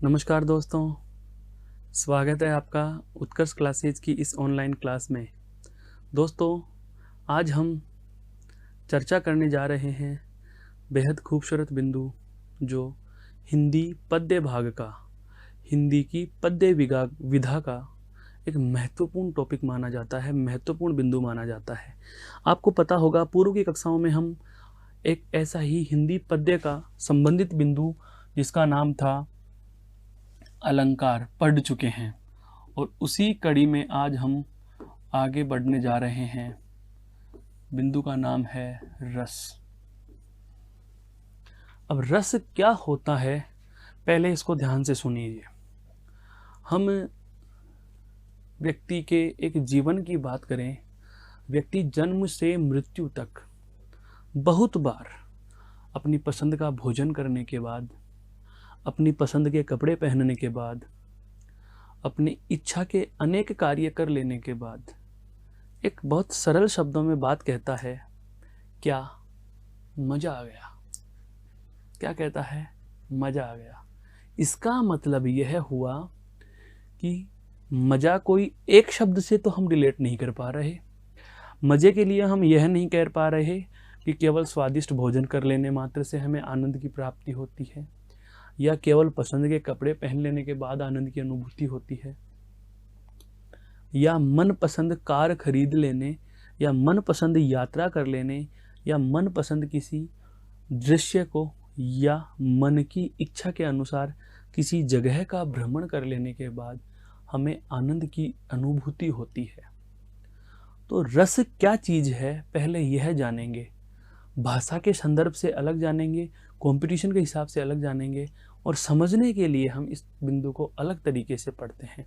नमस्कार दोस्तों, स्वागत है आपका उत्कर्ष क्लासेज की इस ऑनलाइन क्लास में। दोस्तों, आज हम चर्चा करने जा रहे हैं बेहद खूबसूरत बिंदु जो हिंदी पद्य भाग का, हिंदी की पद्य विधा का एक महत्वपूर्ण टॉपिक माना जाता है, महत्वपूर्ण बिंदु माना जाता है। आपको पता होगा, पूर्व की कक्षाओं में हम एक ऐसा ही हिंदी पद्य का संबंधित बिंदु जिसका नाम था अलंकार पढ़ चुके हैं, और उसी कड़ी में आज हम आगे बढ़ने जा रहे हैं। बिंदु का नाम है रस। अब रस क्या होता है, पहले इसको ध्यान से सुनिए। हम व्यक्ति के एक जीवन की बात करें, व्यक्ति जन्म से मृत्यु तक बहुत बार अपनी पसंद का भोजन करने के बाद, अपनी पसंद के कपड़े पहनने के बाद, अपनी इच्छा के अनेक कार्य कर लेने के बाद एक बहुत सरल शब्दों में बात कहता है, क्या मज़ा आ गया। क्या कहता है? मज़ा आ गया। इसका मतलब यह हुआ कि मज़ा कोई एक शब्द से तो हम रिलेट नहीं कर पा रहे। मज़े के लिए हम यह नहीं कह पा रहे कि केवल स्वादिष्ट भोजन कर लेने मात्र से हमें आनंद की प्राप्ति होती है, या केवल पसंद के कपड़े पहन लेने के बाद आनंद की अनुभूति होती है, या मनपसंद कार खरीद लेने, या मनपसंद यात्रा कर लेने, या मनपसंद किसी दृश्य को या मन की इच्छा के अनुसार किसी जगह का भ्रमण कर लेने के बाद हमें आनंद की अनुभूति होती है। तो रस क्या चीज़ है, पहले यह जानेंगे। भाषा के संदर्भ से अलग जानेंगे, कंपटीशन के हिसाब से अलग जानेंगे, और समझने के लिए हम इस बिंदु को अलग तरीके से पढ़ते हैं।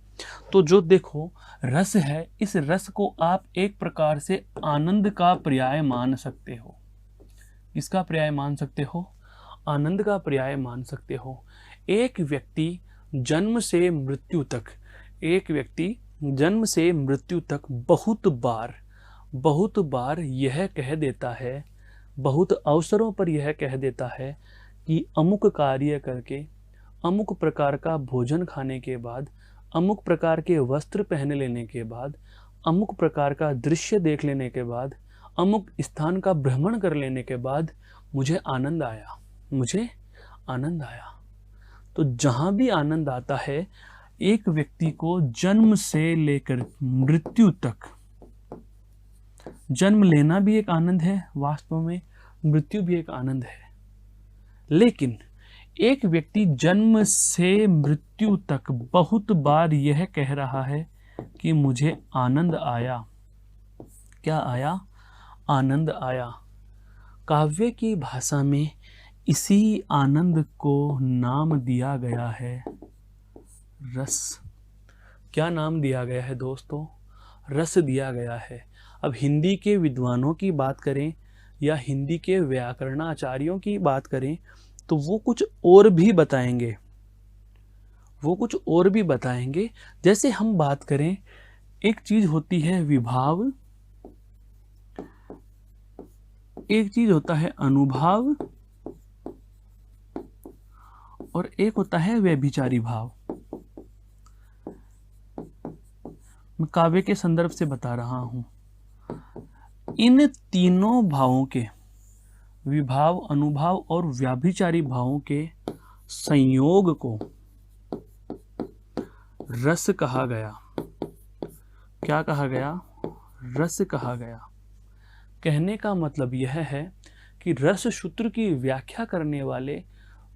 तो जो देखो रस है, इस रस को आप एक प्रकार से आनंद का पर्याय मान सकते हो। इसका पर्याय मान सकते हो, आनंद का पर्याय मान सकते हो। एक व्यक्ति जन्म से मृत्यु तक, एक व्यक्ति जन्म से मृत्यु तक बहुत बार यह कह देता है, बहुत अवसरों पर यह कह देता है कि अमुक कार्य करके, अमुक प्रकार का भोजन खाने के बाद, अमुक प्रकार के वस्त्र पहन लेने के बाद, अमुक प्रकार का दृश्य देख लेने के बाद, अमुक स्थान का भ्रमण कर लेने के बाद मुझे आनंद आया, मुझे आनंद आया। तो जहाँ भी आनंद आता है, एक व्यक्ति को जन्म से लेकर मृत्यु तक, जन्म लेना भी एक आनंद है, वास्तव में मृत्यु भी एक आनंद है। लेकिन एक व्यक्ति जन्म से मृत्यु तक बहुत बार यह कह रहा है कि मुझे आनंद आया। क्या आया? आनंद आया। काव्य की भाषा में इसी आनंद को नाम दिया गया है रस। क्या नाम दिया गया है दोस्तों? रस दिया गया है। अब हिंदी के विद्वानों की बात करें या हिंदी के व्याकरणाचार्यों की बात करें तो वो कुछ और भी बताएंगे, वो कुछ और भी बताएंगे। जैसे हम बात करें, एक चीज होती है विभाव, एक चीज होता है अनुभाव, और एक होता है व्यभिचारी भाव। मैं काव्य के संदर्भ से बता रहा हूं। इन तीनों भावों के, विभाव, अनुभाव और व्याभिचारी भावों के संयोग को रस कहा गया। क्या कहा गया? रस कहा गया। कहने का मतलब यह है कि रस सूत्र की व्याख्या करने वाले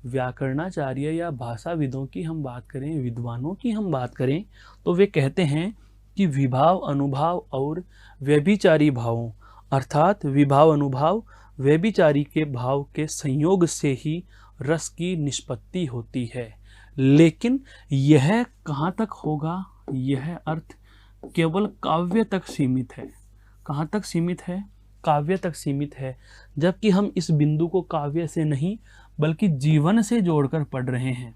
व्याकरणाचार्य या भाषाविदों की हम बात करें, विद्वानों की हम बात करें, तो वे कहते हैं कि विभाव, अनुभाव और व्यभिचारी भावों, अर्थात विभाव, अनुभाव, व्यभिचारी के भाव के संयोग से ही रस की निष्पत्ति होती है। लेकिन यह कहाँ तक होगा? यह अर्थ केवल काव्य तक सीमित है। कहाँ तक सीमित है? काव्य तक सीमित है। जबकि हम इस बिंदु को काव्य से नहीं बल्कि जीवन से जोड़कर पढ़ रहे हैं।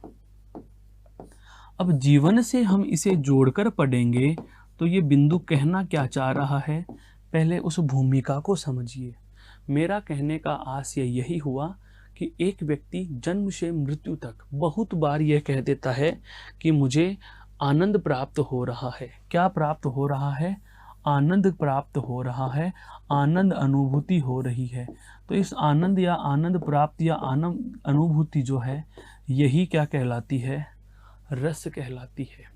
अब जीवन से हम इसे जोड़कर पढ़ेंगे तो ये बिंदु कहना क्या चाह रहा है, पहले उस भूमिका को समझिए। मेरा कहने का आशय यही हुआ कि एक व्यक्ति जन्म से मृत्यु तक बहुत बार यह कह देता है कि मुझे आनंद प्राप्त हो रहा है। क्या प्राप्त हो रहा है? आनंद प्राप्त हो रहा है, आनंद अनुभूति हो रही है। तो इस आनंद या आनंद प्राप्त या आनंद अनुभूति जो है, यही क्या कहलाती है? रस कहलाती है।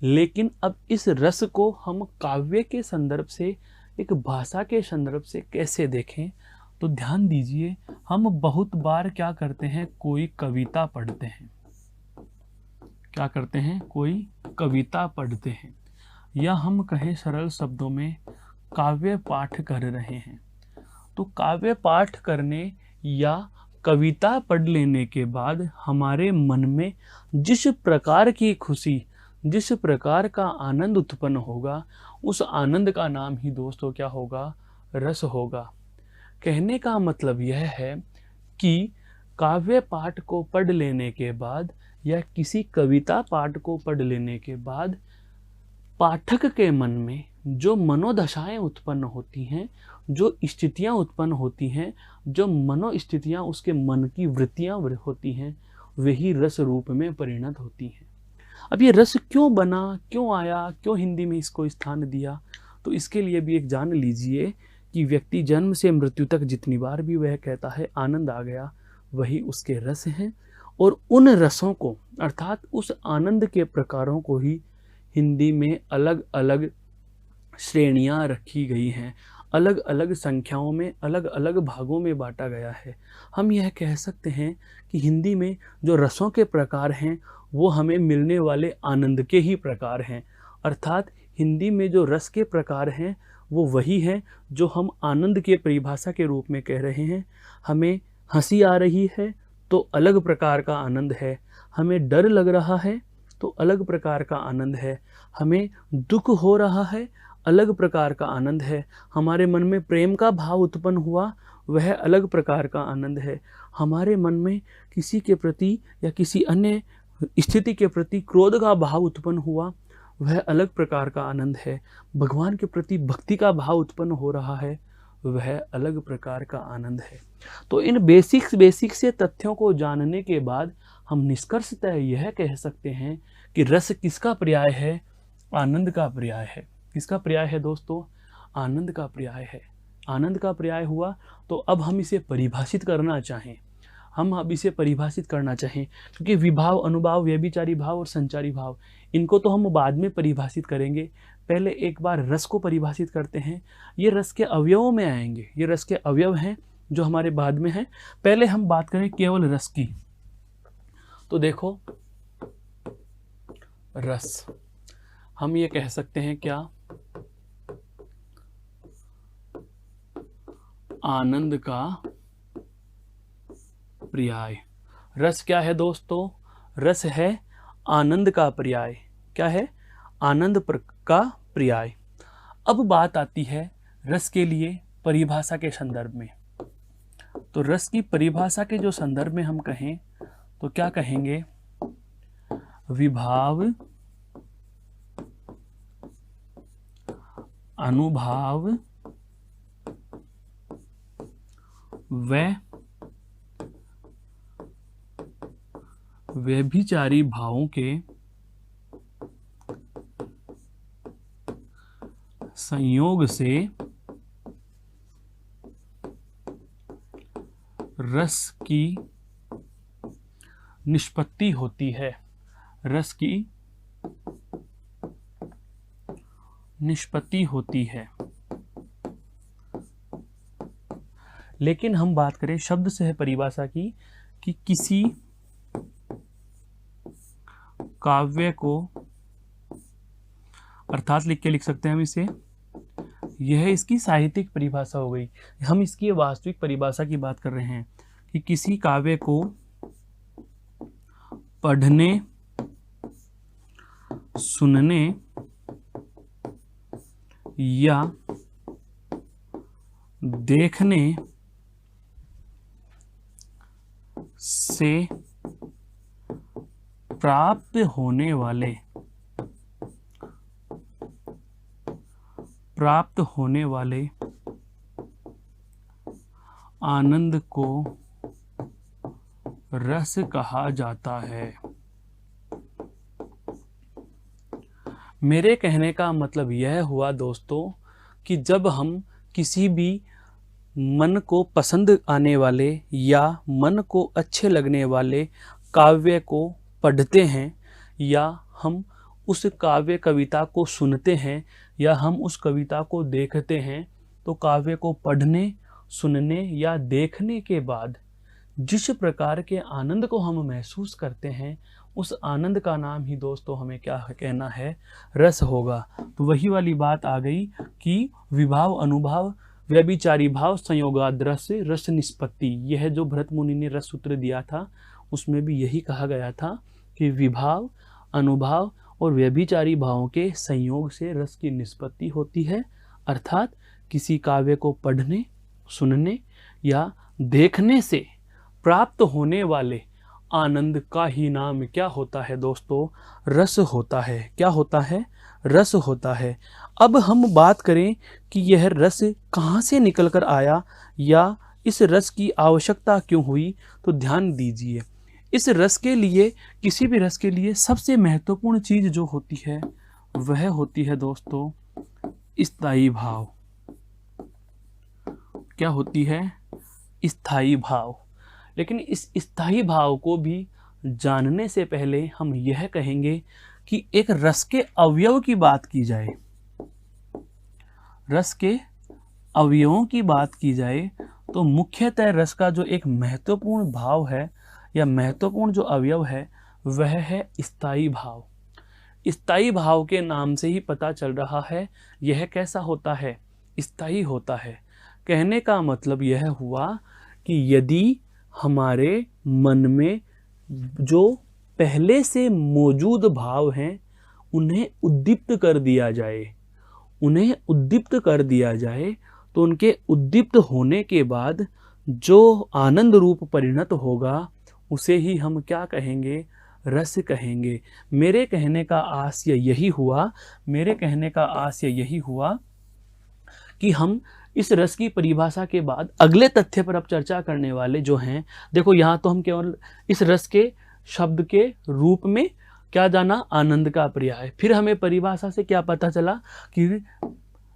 लेकिन अब इस रस को हम काव्य के संदर्भ से, एक भाषा के संदर्भ से कैसे देखें? तो ध्यान दीजिए, हम बहुत बार क्या करते हैं, कोई कविता पढ़ते हैं। क्या करते हैं? कोई कविता पढ़ते हैं, या हम कहें सरल शब्दों में काव्य पाठ कर रहे हैं। तो काव्य पाठ करने या कविता पढ़ लेने के बाद हमारे मन में जिस प्रकार की खुशी, जिस प्रकार का आनंद उत्पन्न होगा, उस आनंद का नाम ही दोस्तों क्या होगा? रस होगा। कहने का मतलब यह है कि काव्य पाठ को पढ़ लेने के बाद या किसी कविता पाठ को पढ़ लेने के बाद पाठक के मन में जो मनोदशाएं उत्पन्न होती हैं, जो स्थितियां उत्पन्न होती हैं, जो मनोस्थितियां उसके मन की वृत्तियां होती हैं, वही रस रूप में परिणत होती हैं। अब ये रस क्यों बना, क्यों आया, क्यों हिंदी में इसको स्थान दिया? तो इसके लिए भी एक जान लीजिए कि व्यक्ति जन्म से मृत्यु तक जितनी बार भी वह कहता है आनंद आ गया, वही उसके रस हैं। और उन रसों को, अर्थात उस आनंद के प्रकारों को ही हिंदी में अलग अलग श्रेणियां रखी गई हैं, अलग अलग संख्याओं में, अलग अलग भागों में बांटा गया है। हम यह कह सकते हैं कि हिंदी में जो रसों के प्रकार हैं, वो हमें मिलने वाले आनंद के ही प्रकार हैं। अर्थात हिंदी में जो रस के प्रकार हैं, वो वही हैं जो हम आनंद के परिभाषा के रूप में कह रहे हैं। हमें हंसी आ रही है तो अलग प्रकार का आनंद है, हमें डर लग रहा है तो अलग प्रकार का आनंद है, हमें दुख हो रहा है अलग प्रकार का आनंद है, हमारे मन में प्रेम का भाव उत्पन्न हुआ वह अलग प्रकार का आनंद है, हमारे मन में किसी के प्रति या किसी अन्य स्थिति के प्रति क्रोध का भाव उत्पन्न हुआ वह अलग प्रकार का आनंद है, भगवान के प्रति भक्ति का भाव उत्पन्न हो रहा है वह अलग प्रकार का आनंद है। तो इन बेसिक से तथ्यों को जानने के बाद हम निष्कर्षतः यह कह सकते हैं कि रस किसका पर्याय है? आनंद का पर्याय है। किसका पर्याय है दोस्तों? आनंद का पर्याय है। आनंद का पर्याय हुआ तो अब हम इसे परिभाषित करना चाहें, क्योंकि विभाव, अनुभाव, व्यभिचारी भाव और संचारी भाव, इनको तो हम बाद में परिभाषित करेंगे। पहले एक बार रस को परिभाषित करते हैं। ये रस के अवयवों में आएंगे, ये रस के अवयव हैं जो हमारे बाद में हैं। पहले हम बात करें केवल रस की। तो देखो, रस हम ये कह सकते हैं क्या? आनंद का पर्याय। रस क्या है दोस्तों? रस है आनंद का पर्याय। क्या है? आनंद का पर्याय। अब बात आती है रस के लिए परिभाषा के संदर्भ में। तो रस की परिभाषा के जो संदर्भ में हम कहें तो क्या कहेंगे? विभाव, अनुभाव व व्यभिचारी भावों के संयोग से रस की निष्पत्ति होती है। रस की निष्पत्ति होती है। लेकिन हम बात करें शब्द से परिभाषा की कि किसी काव्य को, अर्थात लिख सकते हैं हम इसे, यह इसकी साहित्यिक परिभाषा हो गई। हम इसकी वास्तविक परिभाषा की बात कर रहे हैं कि किसी काव्य को पढ़ने, सुनने या देखने से प्राप्त होने वाले आनंद को रस कहा जाता है। मेरे कहने का मतलब यह हुआ दोस्तों कि जब हम किसी भी मन को पसंद आने वाले या मन को अच्छे लगने वाले काव्य को पढ़ते हैं या हम उस काव्य कविता को सुनते हैं या हम उस कविता को देखते हैं, तो काव्य को पढ़ने, सुनने या देखने के बाद जिस प्रकार के आनंद को हम महसूस करते हैं, उस आनंद का नाम ही दोस्तों हमें क्या कहना है, रस होगा। तो वही वाली बात आ गई कि विभाव, अनुभाव, व्यभिचारी भाव, संयोगाद्रस, रस निष्पत्ति। यह जो भरत मुनि ने रस सूत्र दिया था उसमें भी यही कहा गया था कि विभाव, अनुभाव और व्यभिचारी भावों के संयोग से रस की निष्पत्ति होती है। अर्थात किसी काव्य को पढ़ने, सुनने या देखने से प्राप्त होने वाले आनंद का ही नाम क्या होता है दोस्तों, रस होता है। क्या होता है, रस होता है। अब हम बात करें कि यह रस कहाँ से निकल कर आया या इस रस की आवश्यकता क्यों हुई, तो ध्यान दीजिए। इस रस के लिए, किसी भी रस के लिए सबसे महत्वपूर्ण चीज जो होती है वह होती है दोस्तों स्थायी भाव। क्या होती है, स्थायी भाव। लेकिन इस स्थायी भाव को भी जानने से पहले हम यह कहेंगे कि एक रस के अवयव की बात की जाए, रस के अवयवों की बात की जाए तो मुख्यतः रस का जो एक महत्वपूर्ण भाव है या महत्वपूर्ण जो अवयव है वह है स्थायी भाव। स्थायी भाव के नाम से ही पता चल रहा है यह कैसा होता है, स्थायी होता है। कहने का मतलब यह हुआ कि यदि हमारे मन में जो पहले से मौजूद भाव हैं उन्हें उद्दीप्त कर दिया जाए, उन्हें उद्दीप्त कर दिया जाए, तो उनके उद्दीप्त होने के बाद जो आनंद रूप परिणत होगा उसे ही हम क्या कहेंगे, रस कहेंगे। मेरे कहने का आशय यही हुआ, मेरे कहने का आशय यही हुआ कि हम इस रस की परिभाषा के बाद अगले तथ्य पर अब चर्चा करने वाले जो हैं, देखो यहाँ तो हम केवल इस रस के शब्द के रूप में क्या जाना, आनंद का पर्याय। फिर हमें परिभाषा से क्या पता चला कि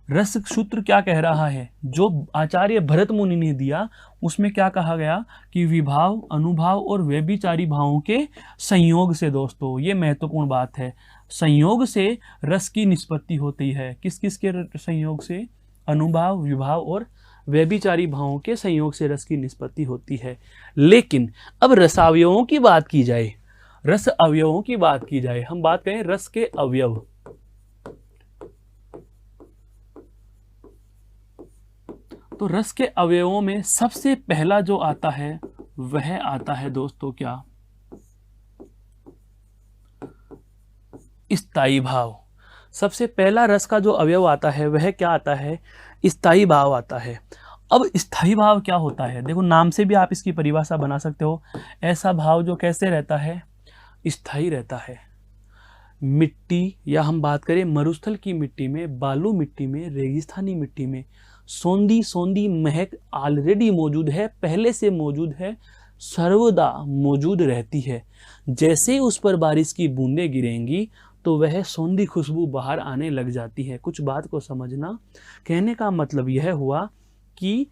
रस सूत्र क्या कह रहा है, जो आचार्य भरत मुनि ने दिया उसमें क्या कहा गया कि विभाव, अनुभाव और व्यभिचारी भावों के संयोग से। दोस्तों ये महत्वपूर्ण बात है, संयोग से रस की निष्पत्ति होती है। किस किस के संयोग से, अनुभाव, विभाव और व्यभिचारी भावों के संयोग से रस की निष्पत्ति होती है। लेकिन अब रसावयवों की बात की जाए, रस अवयवों की बात की जाए, हम बात करें रस के अवयव। तो रस के अवयवों में सबसे पहला जो आता है वह आता है दोस्तों क्या, स्थायी भाव। सबसे पहला रस का जो अवयव आता है वह क्या आता है, स्थायी भाव आता है। अब स्थायी भाव क्या होता है, देखो नाम से भी आप इसकी परिभाषा बना सकते हो। ऐसा भाव जो कैसे रहता है, स्थायी रहता है। मिट्टी या हम बात करें मरुस्थल की मिट्टी में, बालू मिट्टी में, रेगिस्तानी मिट्टी में सौंधी सौंधी महक ऑलरेडी मौजूद है, पहले से मौजूद है, सर्वदा मौजूद रहती है। जैसे ही उस पर बारिश की बूंदें गिरेंगी तो वह सौंधी खुशबू बाहर आने लग जाती है। कुछ बात को समझना, कहने का मतलब यह हुआ कि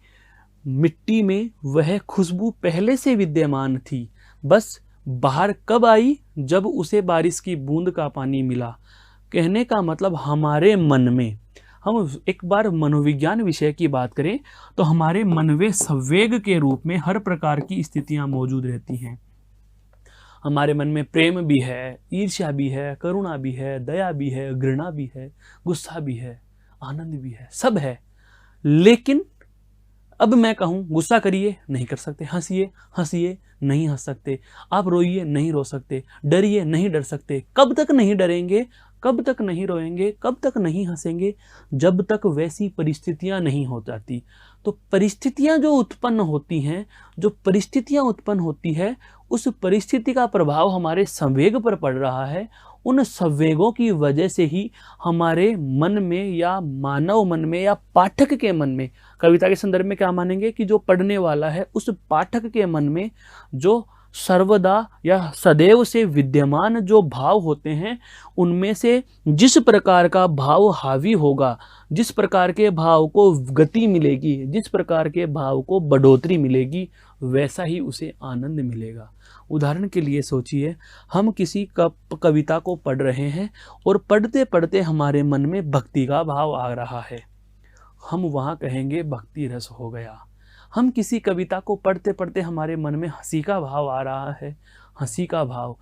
मिट्टी में वह खुशबू पहले से विद्यमान थी, बस बाहर कब आई, जब उसे बारिश की बूंद का पानी मिला। कहने का मतलब हमारे मन में, हम एक बार मनोविज्ञान विषय की बात करें तो हमारे मन में संवेग के रूप में हर प्रकार की स्थितियां मौजूद रहती हैं। हमारे मन में प्रेम भी है, ईर्ष्या भी है, करुणा भी है, दया भी है, घृणा भी है, गुस्सा भी है, आनंद भी है, सब है। लेकिन अब मैं कहूँ गुस्सा करिए, नहीं कर सकते, हंसिए, हंसिए, नहीं हंस सकते, आप रोइए, नहीं रो सकते, डरिए, नहीं डर सकते। कब तक नहीं डरेंगे, कब तक नहीं रोएंगे, कब तक नहीं हंसेंगे, जब तक वैसी परिस्थितियां नहीं हो जाती। तो परिस्थितियां जो उत्पन्न होती हैं, जो परिस्थितियां उत्पन्न होती है, उस परिस्थिति का प्रभाव हमारे संवेग पर पड़ रहा है। उन संवेगों की वजह से ही हमारे मन में या मानव मन में या पाठक के मन में, कविता के संदर्भ में क्या मानेंगे कि जो पढ़ने वाला है उस पाठक के मन में जो सर्वदा या सदैव से विद्यमान जो भाव होते हैं उनमें से जिस प्रकार का भाव हावी होगा, जिस प्रकार के भाव को गति मिलेगी, जिस प्रकार के भाव को बढ़ोतरी मिलेगी, वैसा ही उसे आनंद मिलेगा। उदाहरण के लिए सोचिए, हम किसी कविता को पढ़ रहे हैं और पढ़ते पढ़ते हमारे मन में भक्ति का भाव आ रहा है, हम वहाँ कहेंगे भक्ति रस हो गया। हम किसी कविता को पढ़ते पढ़ते हमारे मन में हंसी का भाव आ रहा है, हंसी का भाव,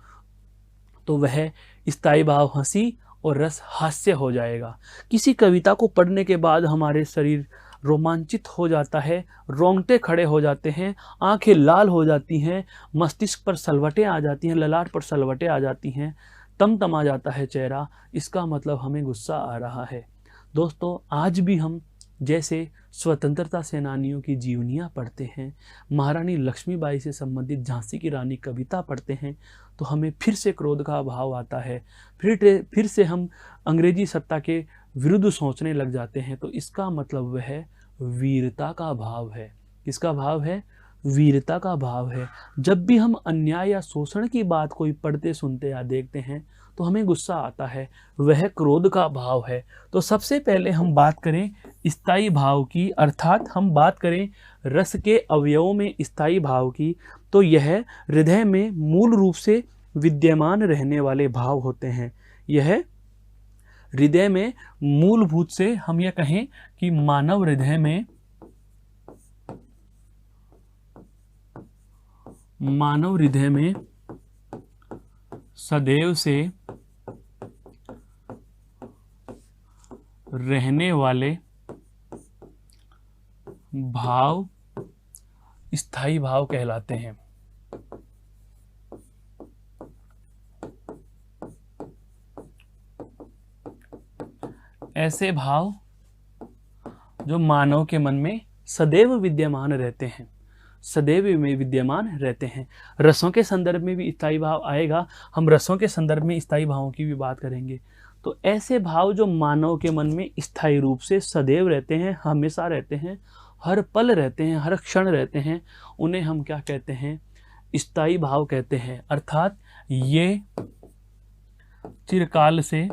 तो वह स्थायी भाव हंसी और रस हास्य हो जाएगा। किसी कविता को पढ़ने के बाद हमारे शरीर रोमांचित हो जाता है, रोंगटे खड़े हो जाते हैं, आंखें लाल हो जाती हैं, मस्तिष्क पर सलवटें आ जाती हैं, ललाट पर सलवटें आ जाती हैं, तमतमा जाता है चेहरा, इसका मतलब हमें गुस्सा आ रहा है। दोस्तों, आज भी हम जैसे स्वतंत्रता सेनानियों की जीवनियाँ पढ़ते हैं, महारानी लक्ष्मीबाई से संबंधित झांसी की रानी कविता पढ़ते हैं, तो हमें फिर से क्रोध का भाव आता है, फिर से हम अंग्रेजी सत्ता के विरुद्ध सोचने लग जाते हैं। तो इसका मतलब वह वीरता का भाव है। किसका भाव है? वीरता का भाव है। जब भी हम अन्याय या शोषण की बात कोई पढ़ते सुनते या देखते हैं तो हमें गुस्सा आता है, वह क्रोध का भाव है। तो सबसे पहले हम बात करें स्थायी भाव की, अर्थात हम बात करें रस के अवयवों में स्थायी भाव की, तो यह हृदय में मूल रूप से विद्यमान रहने वाले भाव होते हैं। यह हृदय में मूलभूत से हम यह कहें कि मानव हृदय में सदैव से रहने वाले भाव स्थायी भाव कहलाते हैं। ऐसे भाव जो मानव के मन में सदैव विद्यमान रहते हैं, सदैव में विद्यमान रहते हैं। रसों के संदर्भ में भी स्थायी भाव आएगा, हम रसों के संदर्भ में स्थायी भावों की भी बात करेंगे। तो ऐसे भाव जो मानव के मन में स्थायी रूप से सदैव रहते हैं, हमेशा रहते हैं, हर पल रहते हैं, हर क्षण रहते हैं, उन्हें हम क्या कहते हैं? स्थायी भाव कहते हैं। अर्थात ये चिरकाल से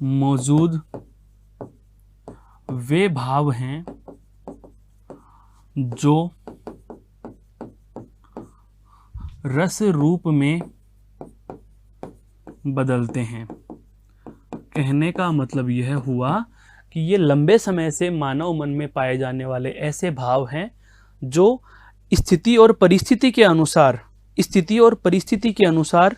मौजूद वे भाव हैं जो रस रूप में बदलते हैं। कहने का मतलब यह हुआ कि ये लंबे समय से मानव मन में पाए जाने वाले ऐसे भाव हैं जो स्थिति और परिस्थिति के अनुसार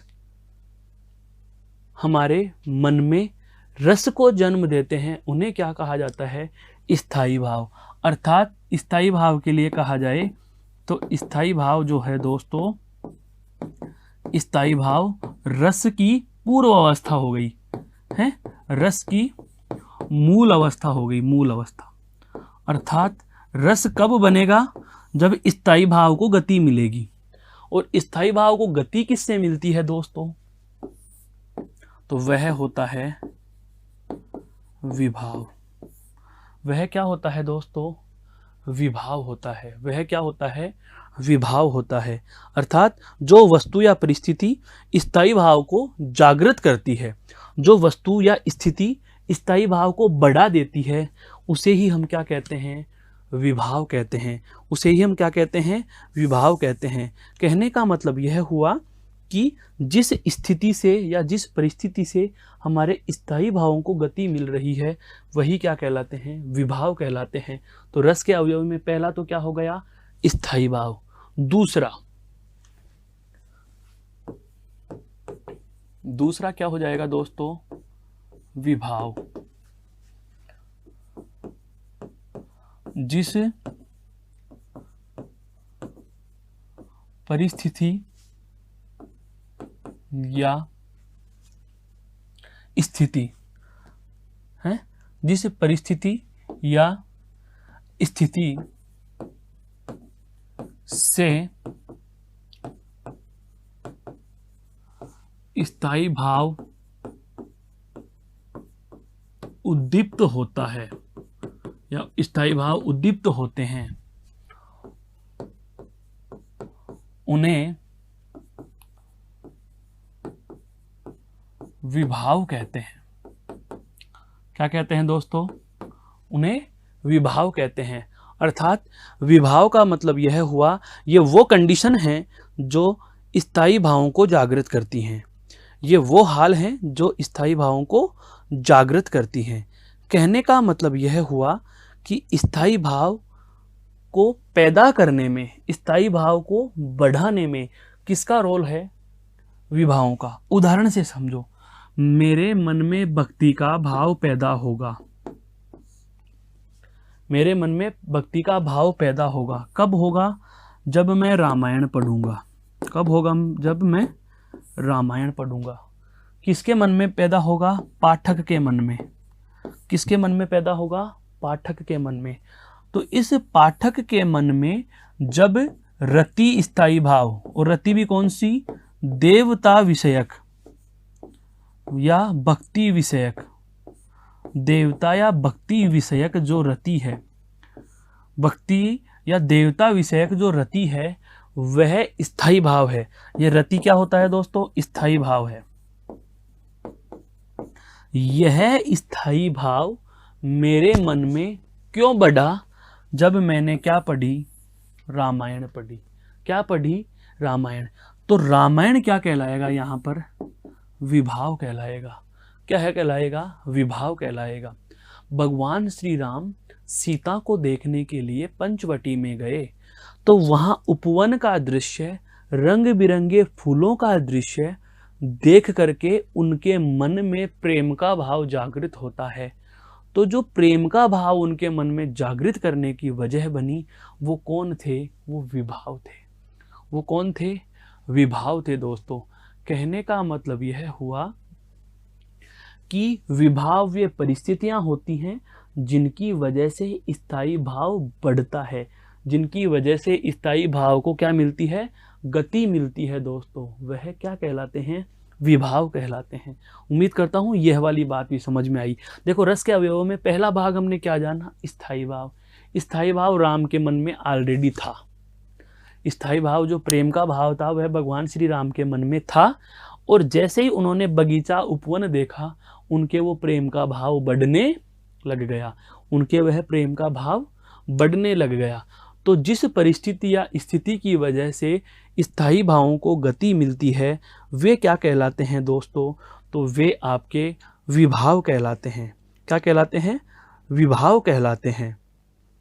हमारे मन में रस को जन्म देते हैं। उन्हें क्या कहा जाता है? स्थायी भाव। अर्थात स्थायी भाव के लिए कहा जाए तो स्थायी भाव जो है दोस्तों, स्थायी भाव रस की पूर्व अवस्था हो गई है, रस की मूल अवस्था हो गई, मूल अवस्था। अर्थात रस कब बनेगा? जब स्थायी भाव को गति मिलेगी। और स्थायी भाव को गति किससे मिलती है दोस्तों? तो वह होता है विभाव। वह क्या होता है दोस्तों? विभाव होता है। वह क्या होता है? विभाव होता है। अर्थात जो वस्तु या परिस्थिति स्थायी भाव को जागृत करती है, जो वस्तु या स्थिति स्थायी भाव को बढ़ा देती है, उसे ही हम क्या कहते हैं? विभाव कहते हैं। उसे ही हम क्या कहते हैं? विभाव कहते हैं। कहने का मतलब यह हुआ कि जिस स्थिति से या जिस परिस्थिति से हमारे स्थायी भावों को गति मिल रही है, वही क्या कहलाते हैं? विभाव कहलाते हैं। तो रस के अवयव में पहला तो क्या हो गया? स्थायी भाव। दूसरा क्या हो जाएगा दोस्तों? विभाव। जिस परिस्थिति या स्थिति है, जिस परिस्थिति या स्थिति से स्थायी भाव उद्दीप्त होता है या स्थायी भाव उद्दीप्त होते हैं, उन्हें विभाव कहते हैं। क्या कहते हैं दोस्तों? उन्हें विभाव कहते हैं। अर्थात विभाव का मतलब यह हुआ, ये वो कंडीशन है जो स्थायी भावों को जागृत करती हैं। ये वो हाल हैं जो स्थायी भावों को जागृत करती हैं। कहने का मतलब यह हुआ कि स्थायी भाव को पैदा करने में, स्थायी भाव को बढ़ाने में किसका रोल है? विभावों का। उदाहरण से समझो, मेरे मन में भक्ति का भाव पैदा होगा। मेरे मन में भक्ति का भाव पैदा होगा। कब होगा? जब मैं रामायण पढ़ूंगा। कब होगा? जब मैं रामायण पढ़ूंगा। किसके मन में पैदा होगा? पाठक के मन में। किसके मन में पैदा होगा? पाठक के मन में। तो इस पाठक के मन में जब रति स्थायी भाव, और रति भी कौन सी? देवता विषयक या भक्ति विषयक, देवता या भक्ति विषयक जो रति है, भक्ति या देवता विषयक जो रति है, वह स्थायी भाव है। यह रति क्या होता है दोस्तों? स्थायी भाव है। यह स्थायी भाव मेरे मन में क्यों बढ़ा? जब मैंने क्या पढ़ी? रामायण पढ़ी। क्या पढ़ी? रामायण। तो रामायण क्या कहलाएगा यहाँ पर? विभाव कहलाएगा। क्या है? कहलाएगा विभाव कहलाएगा। भगवान श्री राम सीता को देखने के लिए पंचवटी में गए, तो वहां उपवन का दृश्य, रंग बिरंगे फूलों का दृश्य देख करके उनके मन में प्रेम का भाव जागृत होता है। तो जो प्रेम का भाव उनके मन में जागृत करने की वजह बनी, वो कौन थे? वो विभाव थे। वो कौन थे? विभाव थे दोस्तों। कहने का मतलब यह हुआ कि विभाव वे परिस्थितियां होती हैं जिनकी वजह से स्थायी भाव बढ़ता है, जिनकी वजह से स्थायी भाव को क्या मिलती है? गति मिलती है दोस्तों। वह क्या कहलाते हैं? विभाव कहलाते हैं। उम्मीद करता हूं यह वाली बात भी समझ में आई। देखो, रस के अवयवों में पहला भाग हमने क्या जाना? स्थायी भाव। स्थायी भाव राम के मन में ऑलरेडी था। स्थायी भाव जो प्रेम का भाव था वह भगवान श्री राम के मन में था, और जैसे ही उन्होंने बगीचा उपवन देखा, उनके वो प्रेम का भाव बढ़ने लग गया। उनके वह प्रेम का भाव बढ़ने लग गया। तो जिस परिस्थिति या स्थिति की वजह से स्थायी भावों को गति मिलती है, वे क्या कहलाते हैं दोस्तों? तो वे आपके विभाव कहलाते हैं। क्या कहलाते हैं? विभाव कहलाते हैं।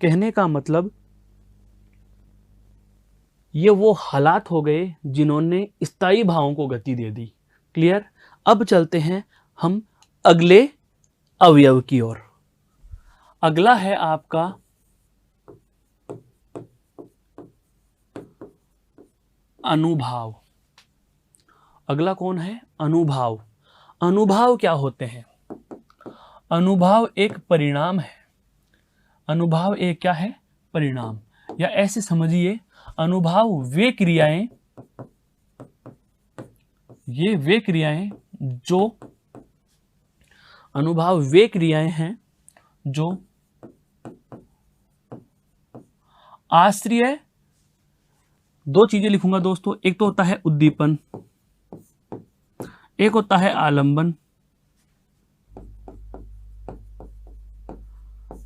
कहने का मतलब ये वो हालात हो गए जिन्होंने स्थायी भावों को गति दे दी। क्लियर? अब चलते हैं हम अगले अवयव की ओर। अगला है आपका अनुभाव। अगला कौन है? अनुभाव। अनुभाव क्या होते हैं? अनुभाव एक परिणाम है। अनुभाव एक क्या है? परिणाम। या ऐसे समझिए, अनुभाव वे क्रियाएं, ये वे क्रियाएं जो, अनुभाव वे क्रियाएं हैं जो आश्रय, दो चीजें लिखूंगा दोस्तों, एक तो होता है उद्दीपन, एक होता है आलंबन,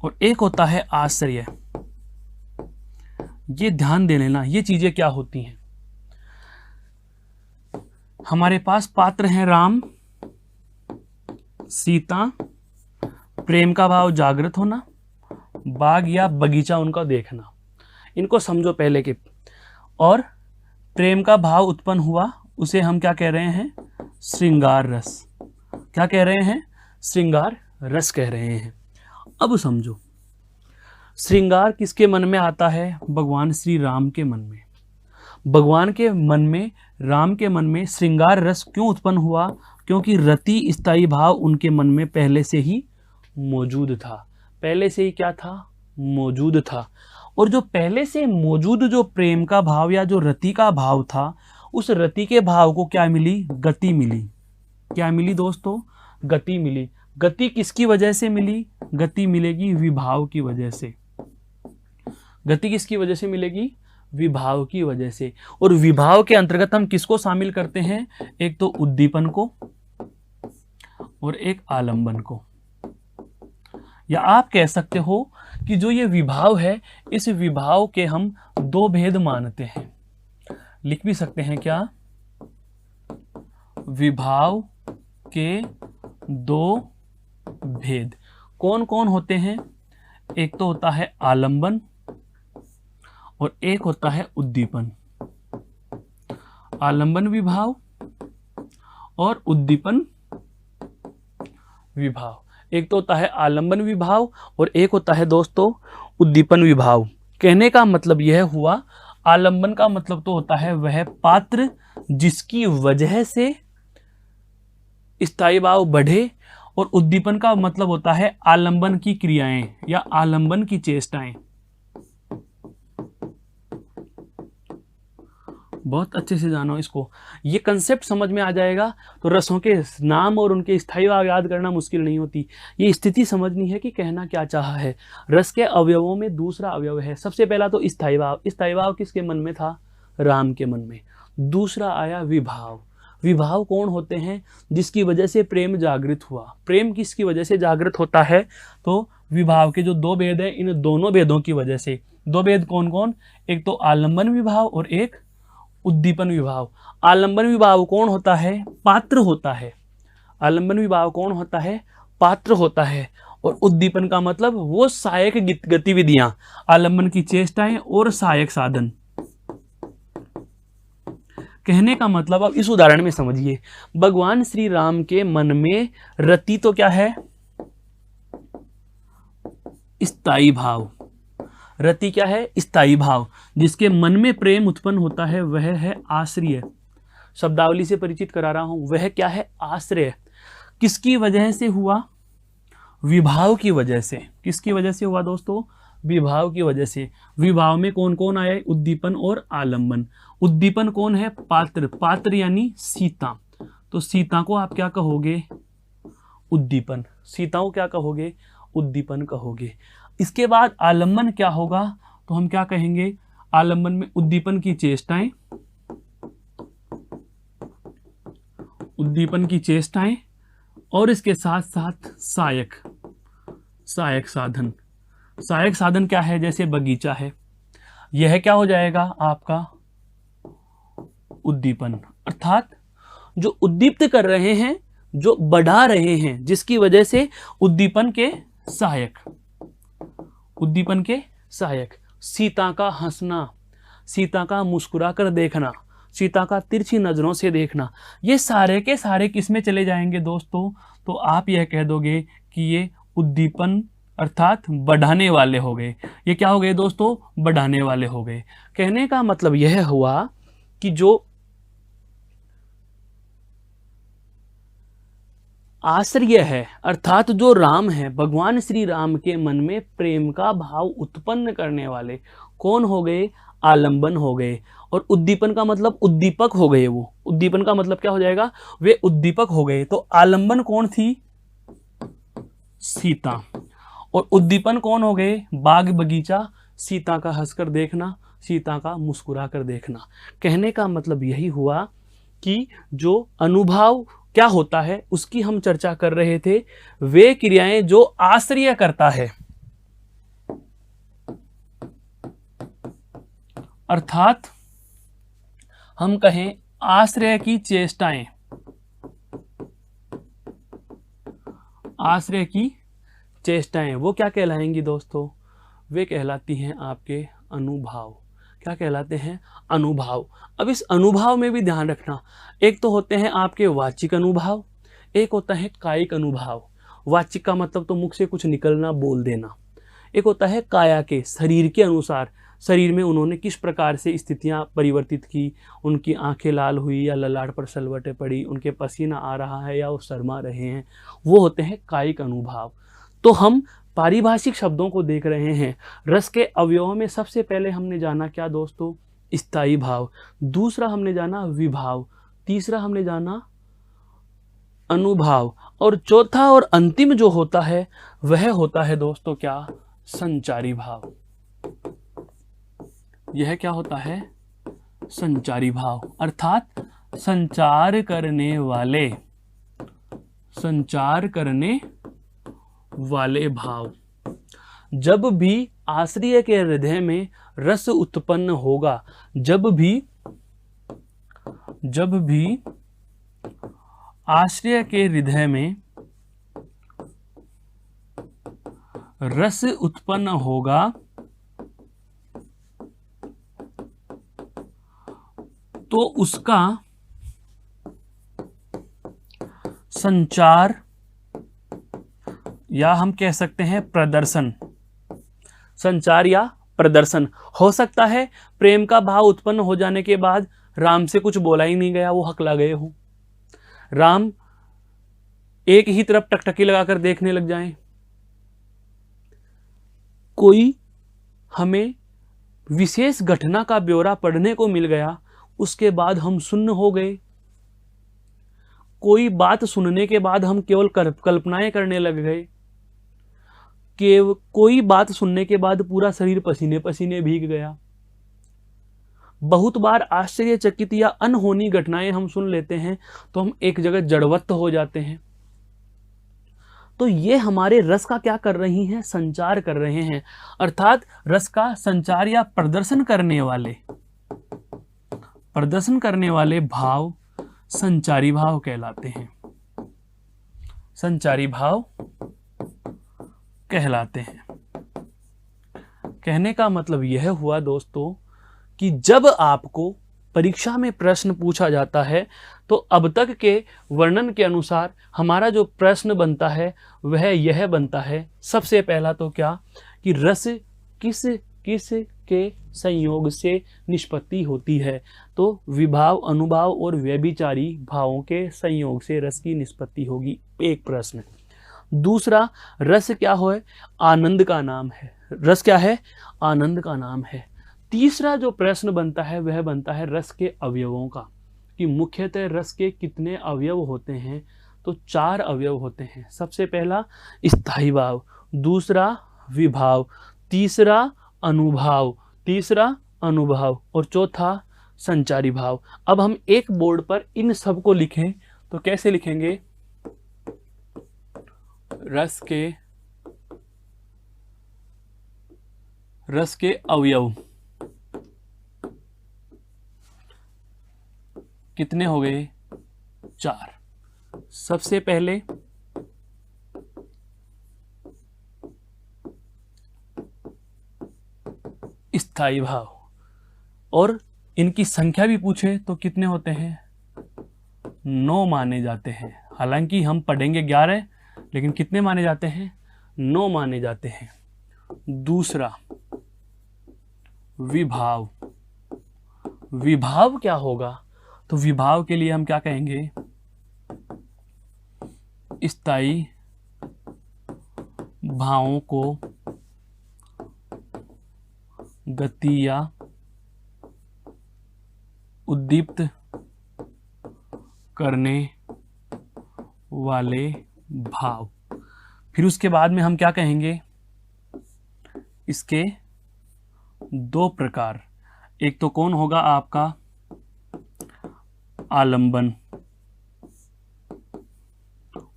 और एक होता है आश्रय। ये ध्यान दे लेना, ये चीजें क्या होती हैं। हमारे पास पात्र हैं राम, सीता, प्रेम का भाव जागृत होना, बाग या बगीचा उनका देखना। इनको समझो पहले के। और प्रेम का भाव उत्पन्न हुआ, उसे हम क्या कह रहे हैं? श्रृंगार रस। क्या कह रहे हैं? श्रृंगार रस कह रहे हैं। अब समझो, श्रृंगार किसके मन में आता है? भगवान श्री राम के मन में। भगवान के मन में, राम के मन में श्रृंगार रस क्यों उत्पन्न हुआ? क्योंकि रति स्थायी भाव उनके मन में पहले से ही मौजूद था। पहले से ही क्या था? मौजूद था। और जो पहले से मौजूद जो प्रेम का भाव या जो रति का भाव था, उस रति के भाव को क्या मिली? गति मिली। क्या मिली दोस्तों? गति मिली। गति किसकी वजह से मिली? गति मिलेगी विभाव की वजह से। गति किसकी वजह से मिलेगी? विभाव की वजह से। और विभाव के अंतर्गत हम किसको शामिल करते हैं? एक तो उद्दीपन को और एक आलंबन को। या आप कह सकते हो कि जो ये विभाव है, इस विभाव के हम दो भेद मानते हैं। लिख भी सकते हैं क्या? विभाव के दो भेद कौन कौन होते हैं? एक तो होता है आलंबन और एक होता है उद्दीपन। आलंबन विभाव और उद्दीपन विभाव। एक तो होता है आलंबन विभाव और एक होता है दोस्तों उद्दीपन विभाव। कहने का मतलब यह हुआ, आलंबन का मतलब तो होता है वह पात्र जिसकी वजह से स्थायी भाव बढ़े, और उद्दीपन का मतलब होता है आलंबन की क्रियाएं या आलंबन की चेष्टाएं। बहुत अच्छे से जानो इसको, ये कंसेप्ट समझ में आ जाएगा तो रसों के नाम और उनके स्थायी भाव याद करना मुश्किल नहीं होती। ये स्थिति समझनी है कि कहना क्या चाहा है। रस के अवयवों में दूसरा अवयव है। सबसे पहला तो स्थायी भाव। स्थायी भाव किसके मन में था? राम के मन में। दूसरा आया विभाव। विभाव कौन होते हैं? जिसकी वजह से प्रेम जागृत हुआ। प्रेम किसकी वजह से जागृत होता है? तो विभाव के जो दो भेद हैं, इन दोनों भेदों की वजह से। दो भेद कौन कौन? एक तो आलंबन विभाव और एक उद्दीपन विभाव। आलंबन विभाव कौन होता है? पात्र होता है। आलंबन विभाव कौन होता है? पात्र होता है। और उद्दीपन का मतलब वो सहायक गतिविधियां, आलंबन की चेष्टाएं और सहायक साधन। कहने का मतलब अब इस उदाहरण में समझिए, भगवान श्री राम के मन में रति तो क्या है? स्थायी भाव। रति क्या है? स्थायी भाव। जिसके मन में प्रेम उत्पन्न होता है वह है आश्रय। शब्दावली से परिचित करा रहा हूं, वह क्या है? आश्रय। किसकी वजह से हुआ? विभाव की वजह से। किसकी वजह से हुआ दोस्तों? विभाव की वजह से। विभाव में कौन कौन आया? उद्दीपन और आलंबन। उद्दीपन कौन है? पात्र। पात्र यानी सीता। तो सीता को आप क्या कहोगे? उद्दीपन। सीता को क्या कहोगे? उद्दीपन कहोगे। इसके बाद आलंबन क्या होगा? तो हम क्या कहेंगे? आलंबन में उद्दीपन की चेष्टाएं, उद्दीपन की चेष्टाएं और इसके साथ साथ सहायक साधन। सहायक साधन क्या है? जैसे बगीचा है, यह क्या हो जाएगा आपका? उद्दीपन। अर्थात जो उद्दीप्त कर रहे हैं, जो बढ़ा रहे हैं, जिसकी वजह से उद्दीपन के सहायक। उद्दीपन के सहायक। सीता का हंसना, सीता का मुस्कुरा कर देखना, सीता का तिरछी नजरों से देखना, ये सारे के सारे किस में चले जाएंगे दोस्तों? तो आप यह कह दोगे कि ये उद्दीपन अर्थात बढ़ाने वाले हो गए। ये क्या हो गए दोस्तों? बढ़ाने वाले हो गए। कहने का मतलब यह हुआ कि जो आश्रय है अर्थात जो राम है, भगवान श्री राम के मन में प्रेम का भाव उत्पन्न करने वाले कौन हो गए? आलंबन हो गए। और उद्दीपन का मतलब उद्दीपक हो गए। वो उद्दीपन का मतलब क्या हो जाएगा? वे उद्दीपक हो गए। तो आलंबन कौन थी? सीता। और उद्दीपन कौन हो गए? बाग बगीचा, सीता का हंसकर देखना, सीता का मुस्कुरा कर देखना। कहने का मतलब यही हुआ कि जो अनुभव क्या होता है उसकी हम चर्चा कर रहे थे। वे क्रियाएं जो आश्रय करता है, अर्थात हम कहें आश्रय की चेष्टाएं, आश्रय की चेष्टाएं वो क्या कहलाएंगी दोस्तों? वे कहलाती हैं आपके अनुभाव। क्या कहलाते हैं? अनुभाव। अब इस अनुभाव में भी ध्यान रखना, एक तो होते हैं आपके वाचिक अनुभाव, एक होता है कायिक अनुभाव। वाचिक का मतलब तो मुख से कुछ निकलना, बोल देना। एक होता है काया के, शरीर के अनुसार, शरीर में उन्होंने किस प्रकार से स्थितियां परिवर्तित की, उनकी आंखें लाल हुई या ललाट पर सलवटें पड़ी, उनके पसीना आ रहा है या वो शर्मा रहे हैं, वो होते हैं कायिक अनुभाव। तो हम पारिभाषिक शब्दों को देख रहे हैं। रस के अवयवों में सबसे पहले हमने जाना क्या दोस्तों? स्थायी भाव। दूसरा हमने जाना विभाव। तीसरा हमने जाना अनुभाव। और चौथा और अंतिम जो होता है वह होता है दोस्तों क्या? संचारी भाव। यह क्या होता है? संचारी भाव, अर्थात संचार करने वाले भाव। जब भी आश्रय के हृदय में रस उत्पन्न होगा, जब भी आश्रय के हृदय में रस उत्पन्न होगा, तो उसका संचार, या हम कह सकते हैं प्रदर्शन, संचार या प्रदर्शन हो सकता है। प्रेम का भाव उत्पन्न हो जाने के बाद राम से कुछ बोला ही नहीं गया, वो हकला गए हो। राम एक ही तरफ टकटकी लगाकर देखने लग जाएं। कोई हमें विशेष घटना का ब्यौरा पढ़ने को मिल गया, उसके बाद हम सुन्न हो गए। कोई बात सुनने के बाद हम केवल कल्पनाएं करने लग गए। कोई बात सुनने के बाद पूरा शरीर पसीने पसीने भीग गया। बहुत बार आश्चर्यचकित या अनहोनी घटनाएं हम सुन लेते हैं तो हम एक जगह जड़वत्त हो जाते हैं। तो ये हमारे रस का क्या कर रही हैं? संचार कर रहे हैं, अर्थात रस का संचार या प्रदर्शन करने वाले भाव संचारी भाव कहलाते हैं। संचारी भाव कहलाते हैं। कहने का मतलब यह हुआ दोस्तों कि जब आपको परीक्षा में प्रश्न पूछा जाता है तो अब तक के वर्णन के अनुसार हमारा जो प्रश्न बनता है वह यह बनता है, सबसे पहला तो क्या कि रस किस किस के संयोग से निष्पत्ति होती है? तो विभाव, अनुभाव और व्यभिचारी भावों के संयोग से रस की निष्पत्ति होगी, एक प्रश्न। दूसरा, रस क्या है? आनंद का नाम है। रस क्या है? आनंद का नाम है। तीसरा जो प्रश्न बनता है वह बनता है रस के अवयवों का, कि मुख्यतः रस के कितने अवयव होते हैं? तो 4 अवयव होते हैं। सबसे पहला स्थायी भाव, दूसरा विभाव, तीसरा अनुभाव और चौथा संचारी भाव। अब हम एक बोर्ड पर इन सब को लिखें तो कैसे लिखेंगे? रस के अवयव कितने हो गए? 4। सबसे पहले स्थायी भाव, और इनकी संख्या भी पूछे तो कितने होते हैं? 9 माने जाते हैं। हालांकि हम पढ़ेंगे 11, लेकिन कितने माने जाते हैं? 9 माने जाते हैं। दूसरा विभाव। विभाव क्या होगा? तो विभाव के लिए हम क्या कहेंगे? स्थायी भावों को गति या उद्दीप्त करने वाले भाव। फिर उसके बाद में हम क्या कहेंगे? इसके 2 प्रकार। एक तो कौन होगा आपका? आलंबन,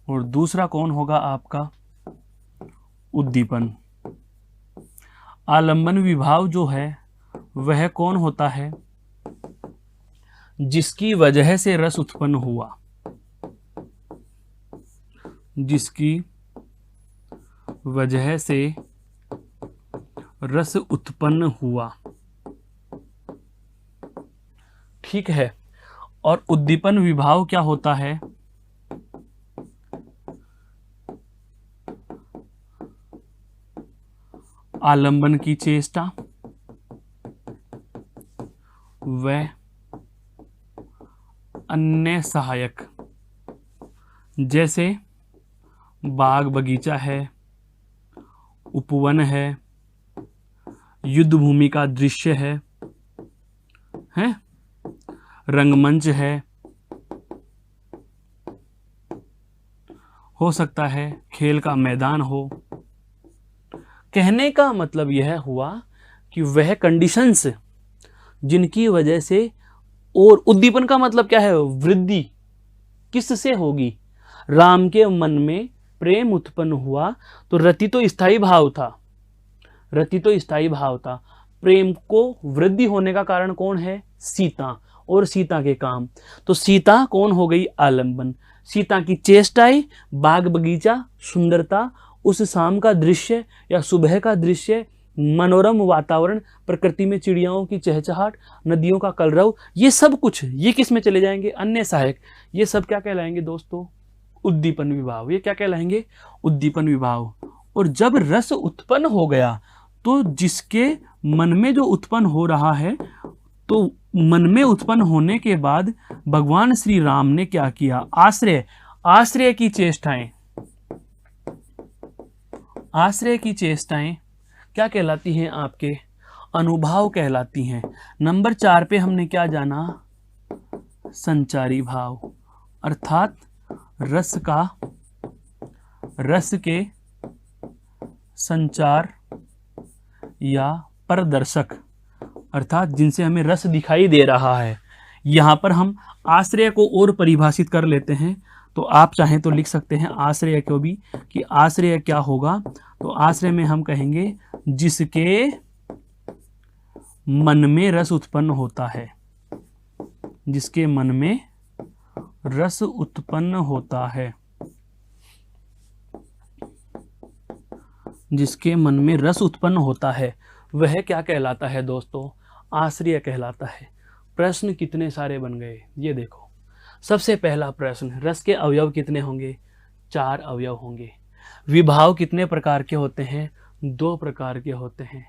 और दूसरा कौन होगा आपका? उद्दीपन। आलंबन विभाव जो है वह कौन होता है? जिसकी वजह से रस उत्पन्न हुआ, जिसकी वजह से रस उत्पन्न हुआ, ठीक है। और उद्दीपन विभाव क्या होता है? आलंबन की चेष्टा व अन्य सहायक, जैसे बाग बगीचा है, उपवन है, युद्ध भूमि का दृश्य है, रंगमंच है, हो सकता है खेल का मैदान हो। कहने का मतलब यह हुआ कि वह कंडीशंस जिनकी वजह से, और उद्दीपन का मतलब क्या है, वृद्धि किससे होगी, राम के मन में प्रेम उत्पन्न हुआ। तो रति तो स्थायी भाव था, रति तो स्थायी भाव था। प्रेम को वृद्धि होने का कारण कौन है, सीता, और सीता के काम। तो सीता कौन हो गई, आलंबन। सीता की चेष्टाएं, बाग बगीचा, सुंदरता, उस शाम का दृश्य या सुबह का दृश्य, मनोरम वातावरण, प्रकृति में चिड़ियाओं की चहचहाट, नदियों का कलरव, ये सब कुछ, ये किस में चले जाएंगे, अन्य सहायक। ये सब क्या कहलाएंगे दोस्तों, उद्दीपन विभाव। ये क्या कहलाएंगे, उद्दीपन विभाव। और जब रस उत्पन्न हो गया तो जिसके मन में जो उत्पन्न हो रहा है, तो मन में उत्पन्न होने के बाद भगवान श्री राम ने क्या किया, आश्रय, आश्रय की चेष्टाएं, आश्रय की चेष्टाएं क्या कहलाती हैं, आपके अनुभाव कहलाती हैं। नंबर 4 पे हमने क्या जाना, संचारी भाव, अर्थात रस का, रस के संचार या प्रदर्शक, अर्थात जिनसे हमें रस दिखाई दे रहा है। यहाँ पर हम आश्रय को और परिभाषित कर लेते हैं। तो आप चाहें तो लिख सकते हैं आश्रय को भी, कि आश्रय क्या होगा। तो आश्रय में हम कहेंगे जिसके मन में रस उत्पन्न होता है, जिसके मन में रस उत्पन्न होता है, जिसके मन में रस उत्पन्न होता है, वह क्या कहलाता है दोस्तों, आश्रय कहलाता है। प्रश्न कितने सारे बन गए, ये देखो। सबसे पहला प्रश्न, रस के अवयव कितने होंगे, 4 अवयव होंगे। विभाव कितने प्रकार के होते हैं, 2 प्रकार के होते हैं,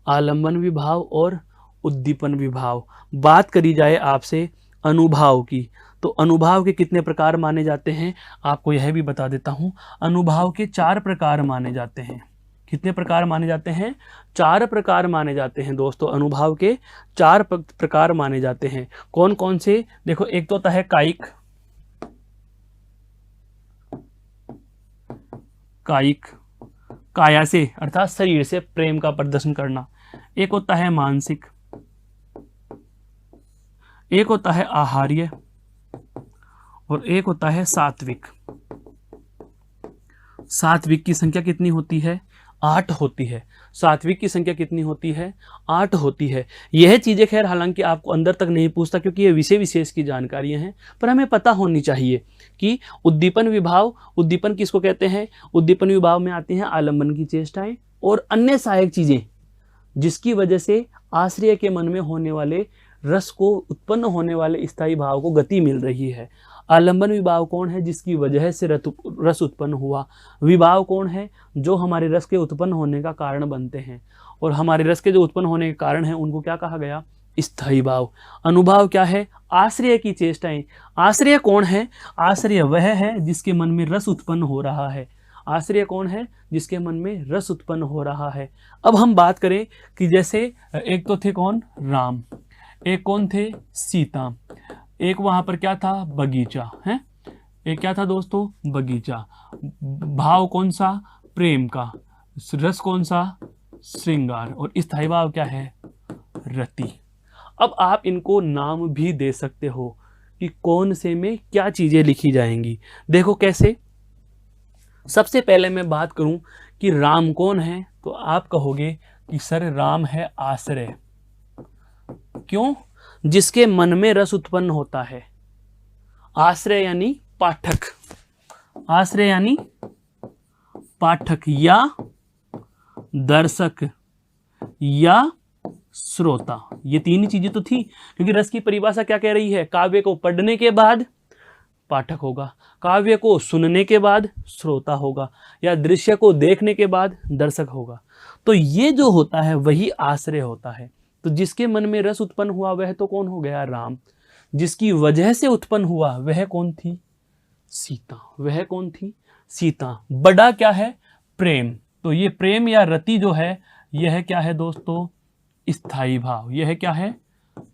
आलंबन विभाव और उद्दीपन विभाव। बात करी जाए आपसे अनुभाव की, तो अनुभाव के कितने प्रकार माने जाते हैं, आपको यह भी बता देता हूं। अनुभाव के 4 प्रकार माने जाते हैं। कितने प्रकार माने जाते हैं, 4 प्रकार माने जाते हैं दोस्तों। अनुभाव के 4 प्रकार माने जाते हैं। कौन कौन से, देखो, एक तो होता है कायिक, कायिक, काया से अर्थात शरीर से प्रेम का प्रदर्शन करना। एक होता है मानसिक, एक होता है आहार्य, और एक होता है सात्विक। सात्विक की संख्या कितनी होती है, 8 होती है। सात्विक की संख्या कितनी होती है, 8 होती है। यह चीजें खैर हालांकि आपको अंदर तक नहीं पूछता, क्योंकि ये विषय विशेष की जानकारियां हैं, पर हमें पता होनी चाहिए कि उद्दीपन विभाव, उद्दीपन किसको कहते हैं, उद्दीपन विभाव में आती हैं आलंबन की चेष्टाएं और अन्य सहायक चीजें, जिसकी वजह से आश्रय के मन में होने वाले रस को, उत्पन्न होने वाले स्थायी भाव को गति मिल रही है। आलंबन विभाव कौन है, जिसकी वजह से रस उत्पन्न हुआ। विभाव कौन है, जो हमारे रस के उत्पन्न होने का कारण बनते हैं, और हमारे रस के जो उत्पन्न होने के कारण हैं उनको क्या कहा गया, स्थायी भाव। अनुभाव क्या है, आश्रय की चेष्टाएं। आश्रय कौन है, आश्रय वह है जिसके मन में रस उत्पन्न हो रहा है। आश्रय कौन है, जिसके मन में रस उत्पन्न हो रहा है। अब हम बात करें कि जैसे एक तो थे कौन, राम, एक कौन थे, सीता, एक वहां पर क्या था, बगीचा है, एक क्या था दोस्तों, बगीचा। भाव कौन सा, प्रेम का। रस कौन सा, श्रृंगार। और स्थायी भाव क्या है, रति। अब आप इनको नाम भी दे सकते हो कि कौन से में क्या चीजें लिखी जाएंगी। देखो कैसे, सबसे पहले मैं बात करूं कि राम कौन है, तो आप कहोगे कि सर राम है आश्रय। क्यों, जिसके मन में रस उत्पन्न होता है। आश्रय यानी पाठक, आश्रय यानी पाठक या दर्शक या श्रोता। ये 3 ही चीजें तो थी, क्योंकि रस की परिभाषा क्या कह रही है, काव्य को पढ़ने के बाद पाठक होगा, काव्य को सुनने के बाद श्रोता होगा, या दृश्य को देखने के बाद दर्शक होगा। तो ये जो होता है वही आश्रय होता है। तो जिसके मन में रस उत्पन्न हुआ वह तो कौन हो गया, राम। जिसकी वजह से उत्पन्न हुआ वह कौन थी, सीता। वह कौन थी, सीता। बड़ा क्या है, प्रेम। तो ये प्रेम या रति जो है, यह क्या है दोस्तों, स्थायी भाव। यह क्या है,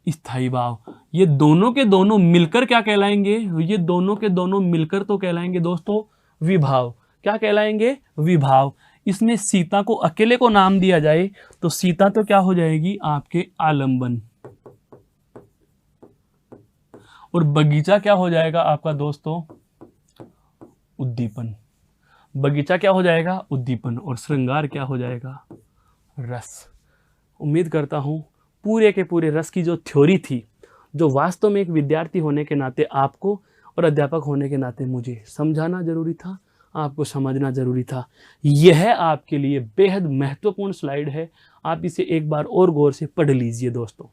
स्थायी भाव। ये दोनों के दोनों मिलकर क्या कहलाएंगे, ये दोनों के दोनों मिलकर तो कहलाएंगे दोस्तों विभाव। क्या कहलाएंगे, विभाव। इसमें सीता को अकेले को नाम दिया जाए तो सीता तो क्या हो जाएगी, आपके आलंबन। और बगीचा क्या हो जाएगा आपका दोस्तों? उद्दीपन। बगीचा क्या हो जाएगा? उद्दीपन। और श्रृंगार क्या हो जाएगा? रस। उम्मीद करता हूँ पूरे के पूरे रस की जो थ्योरी थी, जो वास्तव में एक विद्यार्थी होने के नाते आपको और अध्यापक होने के नाते मुझे समझाना जरूरी था, आपको समझना जरूरी था, यह आपके लिए बेहद महत्वपूर्ण स्लाइड है। आप इसे एक बार और गौर से पढ़ लीजिए दोस्तों।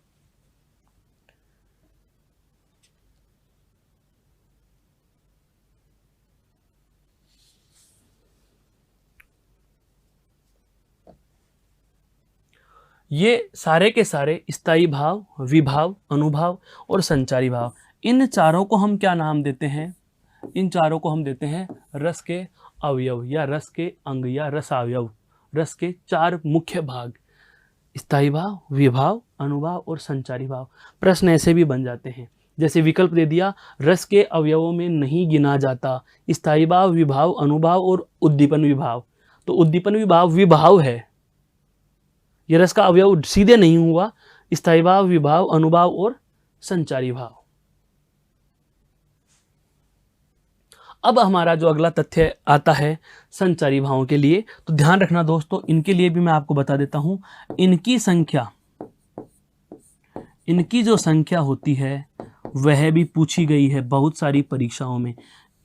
ये सारे के सारे स्थायी भाव, विभाव, अनुभाव और संचारी भाव, इन चारों को हम क्या नाम देते हैं? इन चारों को हम देते हैं रस के अवयव या रस के अंग या रस अवयव। रस के चार मुख्य भाग, स्थायी भाव, विभाव, अनुभाव और संचारी भाव। प्रश्न ऐसे भी बन जाते हैं, जैसे विकल्प दे दिया, रस के अवयवों में नहीं गिना जाता स्थायी भाव, विभाव, अनुभाव और उद्दीपन विभाव। तो उद्दीपन विभाव विभाव है, यह रस का अवयव सीधे नहीं हुआ। स्थायी भाव, विभाव, अनुभाव और संचारी भाव। अब हमारा जो अगला तथ्य आता है संचारी भावों के लिए, तो ध्यान रखना दोस्तों, इनके लिए भी मैं आपको बता देता हूं। इनकी जो संख्या होती है वह भी पूछी गई है बहुत सारी परीक्षाओं में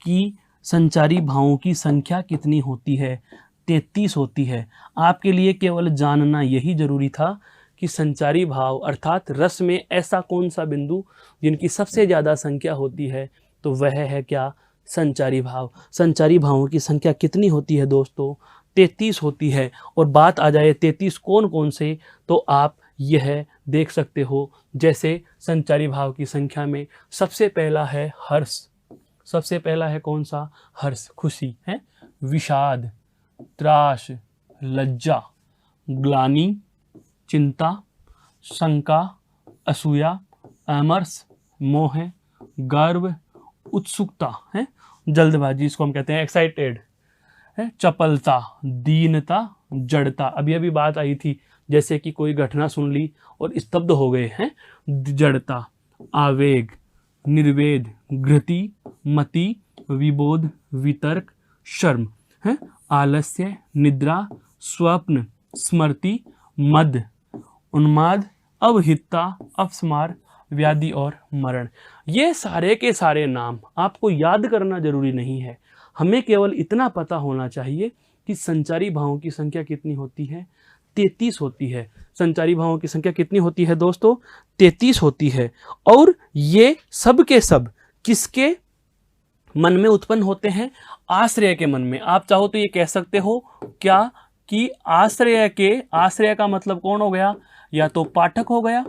कि संचारी भावों की संख्या कितनी होती है? 33 होती है। आपके लिए केवल जानना यही जरूरी था कि संचारी भाव अर्थात रस में ऐसा कौन सा बिंदु जिनकी सबसे ज़्यादा संख्या होती है, तो वह है क्या? संचारी भाव। संचारी भावों की संख्या कितनी होती है दोस्तों? 33 होती है। और बात आ जाए 33 कौन कौन से, तो आप यह देख सकते हो, जैसे संचारी भाव की संख्या में सबसे पहला है हर्ष। सबसे पहला है कौन सा? हर्ष, खुशी है। विषाद, त्रास, लज्जा, ग्लानि, चिंता, शंका, असूया, अमर्ष, मोह, गर्व, उत्सुकता है, जल्दबाजी, इसको हम कहते हैं एक्साइटेड है, चपलता, दीनता, जड़ता। अभी अभी बात आई थी, जैसे कि कोई घटना सुन ली और स्तब्ध हो गए हैं, जड़ता, आवेग, निर्वेद, घृति, मति, विबोध, वितर्क, शर्म है, आलस्य, निद्रा, स्वप्न, स्मृति, मद, उन्माद, अवहितता, अपस्मार, व्याधि और मरण। ये सारे के सारे नाम आपको याद करना जरूरी नहीं है, हमें केवल इतना पता होना चाहिए कि संचारी भावों की संख्या कितनी होती है? 33 होती है। संचारी भावों की संख्या कितनी होती है दोस्तों? 33 होती है। और ये सब के सब किसके मन में उत्पन्न होते हैं? आश्रय के मन में। आप चाहो तो ये कह सकते हो क्या कि आश्रय का मतलब कौन हो गया? या तो पाठक हो गया,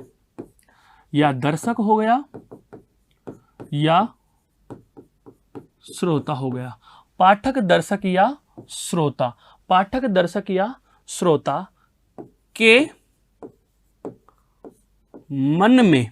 या दर्शक हो गया, या श्रोता हो गया। पाठक, दर्शक या श्रोता। पाठक, दर्शक या श्रोता के मन में,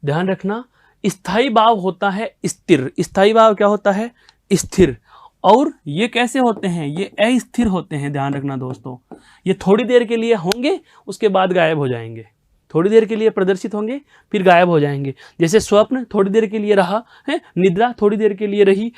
ध्यान रखना, स्थायी भाव होता है स्थिर। स्थायी भाव क्या होता है? स्थिर। और ये कैसे होते हैं? ये अस्थिर होते हैं। ध्यान रखना दोस्तों, ये थोड़ी देर के लिए होंगे, उसके बाद गायब हो जाएंगे। थोड़ी देर के लिए प्रदर्शित होंगे, फिर गायब हो जाएंगे। जैसे स्वप्न थोड़ी देर के लिए रहा है, निद्रा थोड़ी देर के लिए रही,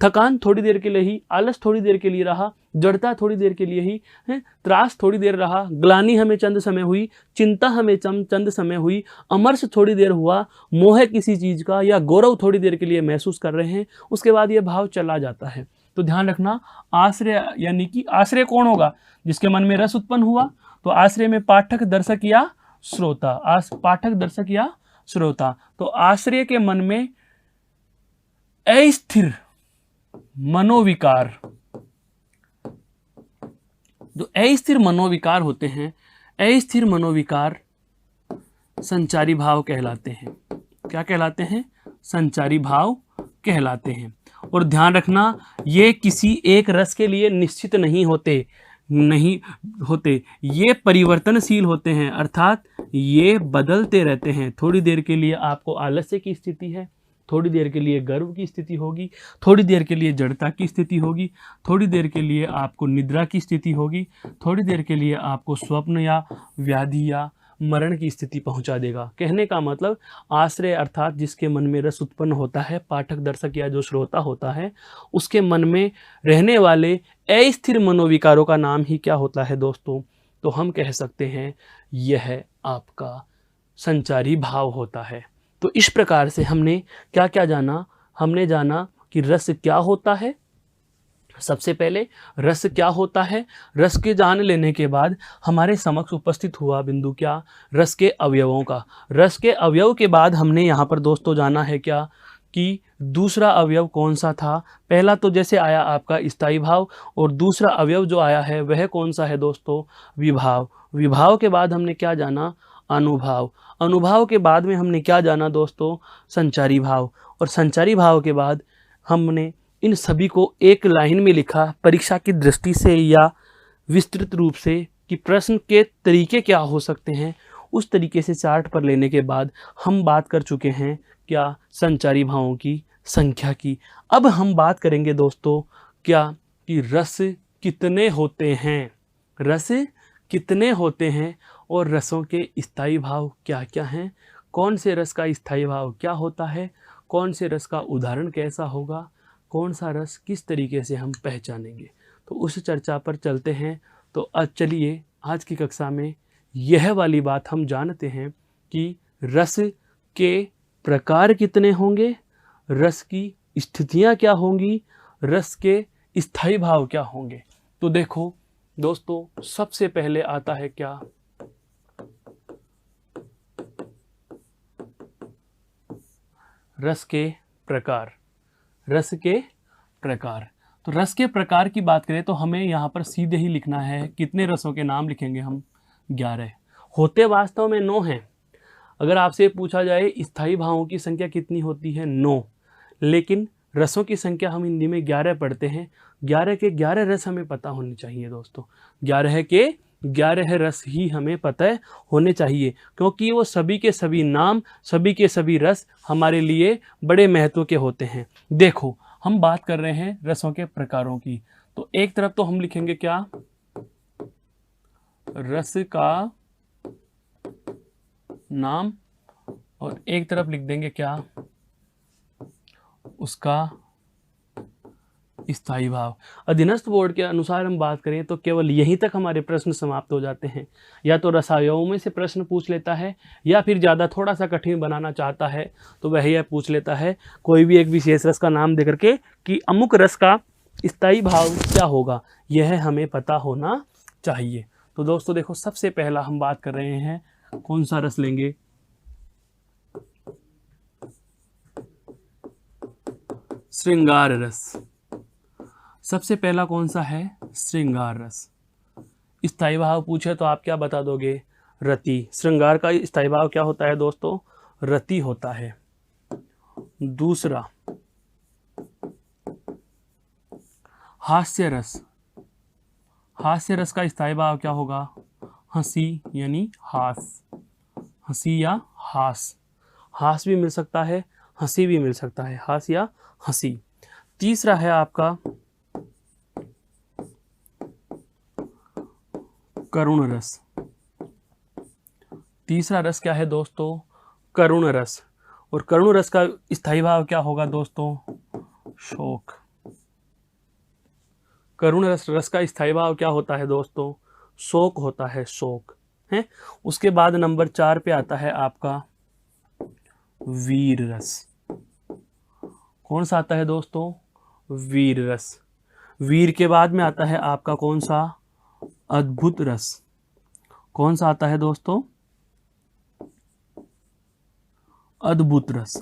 थकान थोड़ी देर के लिए रही, आलस थोड़ी देर के लिए रहा, जड़ता थोड़ी देर के लिए ही है, त्रास थोड़ी देर रहा, ग्लानि हमें चंद समय हुई, चिंता हमें चंद समय हुई, अमर्ष थोड़ी देर हुआ, मोह किसी चीज का या गौरव थोड़ी देर के लिए महसूस कर रहे हैं, उसके बाद ये भाव चला जाता है। तो ध्यान रखना, आश्रय यानी कि आश्रय कौन होगा? जिसके मन में रस उत्पन्न हुआ। तो आश्रय में पाठक, दर्शक या श्रोता। पाठक, दर्शक या श्रोता। तो आश्रय के मन में अस्थिर मनोविकार, जो अस्थिर मनोविकार होते हैं, अस्थिर मनोविकार संचारी भाव कहलाते हैं। क्या कहलाते हैं? संचारी भाव कहलाते हैं। और ध्यान रखना, ये किसी एक रस के लिए निश्चित नहीं होते, ये परिवर्तनशील होते हैं, अर्थात ये बदलते रहते हैं। थोड़ी देर के लिए आपको आलस्य की स्थिति है, थोड़ी देर के लिए गर्व की स्थिति होगी, थोड़ी देर के लिए जड़ता की स्थिति होगी, थोड़ी देर के लिए आपको निद्रा की स्थिति होगी, थोड़ी देर के लिए आपको स्वप्न या व्याधि या मरण की स्थिति पहुंचा देगा। कहने का मतलब आश्रय अर्थात जिसके मन में रस उत्पन्न होता है, पाठक दर्शक या जो श्रोता होता है, उसके मन में रहने वाले अस्थिर मनोविकारों का नाम ही क्या होता है दोस्तों? तो हम कह सकते हैं यह आपका संचारी भाव होता है। तो इस प्रकार से हमने क्या क्या जाना? हमने जाना कि रस क्या होता है। सबसे पहले रस क्या होता है, रस के जान लेने के बाद हमारे समक्ष उपस्थित हुआ बिंदु क्या? रस के अवयवों का। रस के अवयव के बाद हमने यहाँ पर दोस्तों जाना है क्या कि दूसरा अवयव कौन सा था। पहला तो जैसे आया आपका स्थायी भाव, और दूसरा अवयव जो आया है वह कौन सा है दोस्तों? विभाव। विभाव के बाद हमने क्या जाना? अनुभाव। अनुभाव के बाद में हमने क्या जाना दोस्तों? संचारी भाव। और संचारी भाव के बाद हमने इन सभी को एक लाइन में लिखा परीक्षा की दृष्टि से या विस्तृत रूप से कि प्रश्न के तरीके क्या हो सकते हैं, उस तरीके से चार्ट पर लेने के बाद हम बात कर चुके हैं क्या? संचारी भावों की संख्या की। अब हम बात करेंगे दोस्तों क्या कि रस कितने होते हैं, रस कितने होते हैं और रसों के स्थायी भाव क्या क्या हैं, कौन से रस का स्थायी भाव क्या होता है, कौन से रस का उदाहरण कैसा होगा, कौन सा रस किस तरीके से हम पहचानेंगे। तो उस चर्चा पर चलते हैं। तो आज चलिए आज की कक्षा में यह वाली बात हम जानते हैं कि रस के प्रकार कितने होंगे, रस की स्थितियां क्या होंगी, रस के स्थायी भाव क्या होंगे। तो देखो दोस्तों, सबसे पहले आता है क्या? रस के प्रकार। रस के प्रकार। तो रस के प्रकार की बात करें तो हमें यहाँ पर सीधे ही लिखना है। कितने रसों के नाम लिखेंगे हम? 11। होते वास्तव में 9 हैं। अगर आपसे पूछा जाए स्थायी भावों की संख्या कितनी होती है? 9। लेकिन रसों की संख्या हम हिंदी में 11 पढ़ते हैं। 11 के 11 रस हमें पता होने चाहिए दोस्तों। 11 के 11 रस ही हमें पता होने चाहिए, क्योंकि वो सभी के सभी नाम, सभी के सभी रस हमारे लिए बड़े महत्व के होते हैं। देखो, हम बात कर रहे हैं रसों के प्रकारों की। तो एक तरफ तो हम लिखेंगे क्या? रस का नाम, और एक तरफ लिख देंगे क्या? उसका स्थायी भाव। अधीनस्थ बोर्ड के अनुसार हम बात करें तो केवल यहीं तक हमारे प्रश्न समाप्त हो जाते हैं। या तो रसायनों में से प्रश्न पूछ लेता है, या फिर ज़्यादा थोड़ा सा कठिन बनाना चाहता है तो वह यह पूछ लेता है कोई भी एक विशेष रस का नाम देकर के कि अमुक रस का स्थायी भाव क्या होगा। यह हमें पता होना चाहिए। तो दोस्तों देखो, सबसे पहला हम बात कर रहे हैं, कौन सा रस लेंगे? श्रृंगार रस। सबसे पहला कौन सा है? श्रृंगार रस। स्थायी भाव पूछे तो आप क्या बता दोगे? रति। श्रृंगार का स्थायी भाव क्या होता है दोस्तों? रति होता है। दूसरा हास्य रस। हास्य रस का स्थायी भाव क्या होगा? हंसी यानी हास। हंसी या हास। हास भी मिल सकता है, हंसी भी मिल सकता है, हास या हंसी। तीसरा है आपका करुण रस। तीसरा रस क्या है दोस्तों? करुण रस। और करुण रस का स्थायी भाव क्या होगा दोस्तों? शोक। करुण रस का स्थायी भाव क्या होता है दोस्तों? शोक होता है, शोक है। उसके बाद नंबर 4 पे आता है आपका वीर रस। कौन सा आता है दोस्तों? वीर रस। वीर के बाद में आता है आपका कौन सा? अद्भुत रस। कौन सा आता है दोस्तों? अद्भुत रस।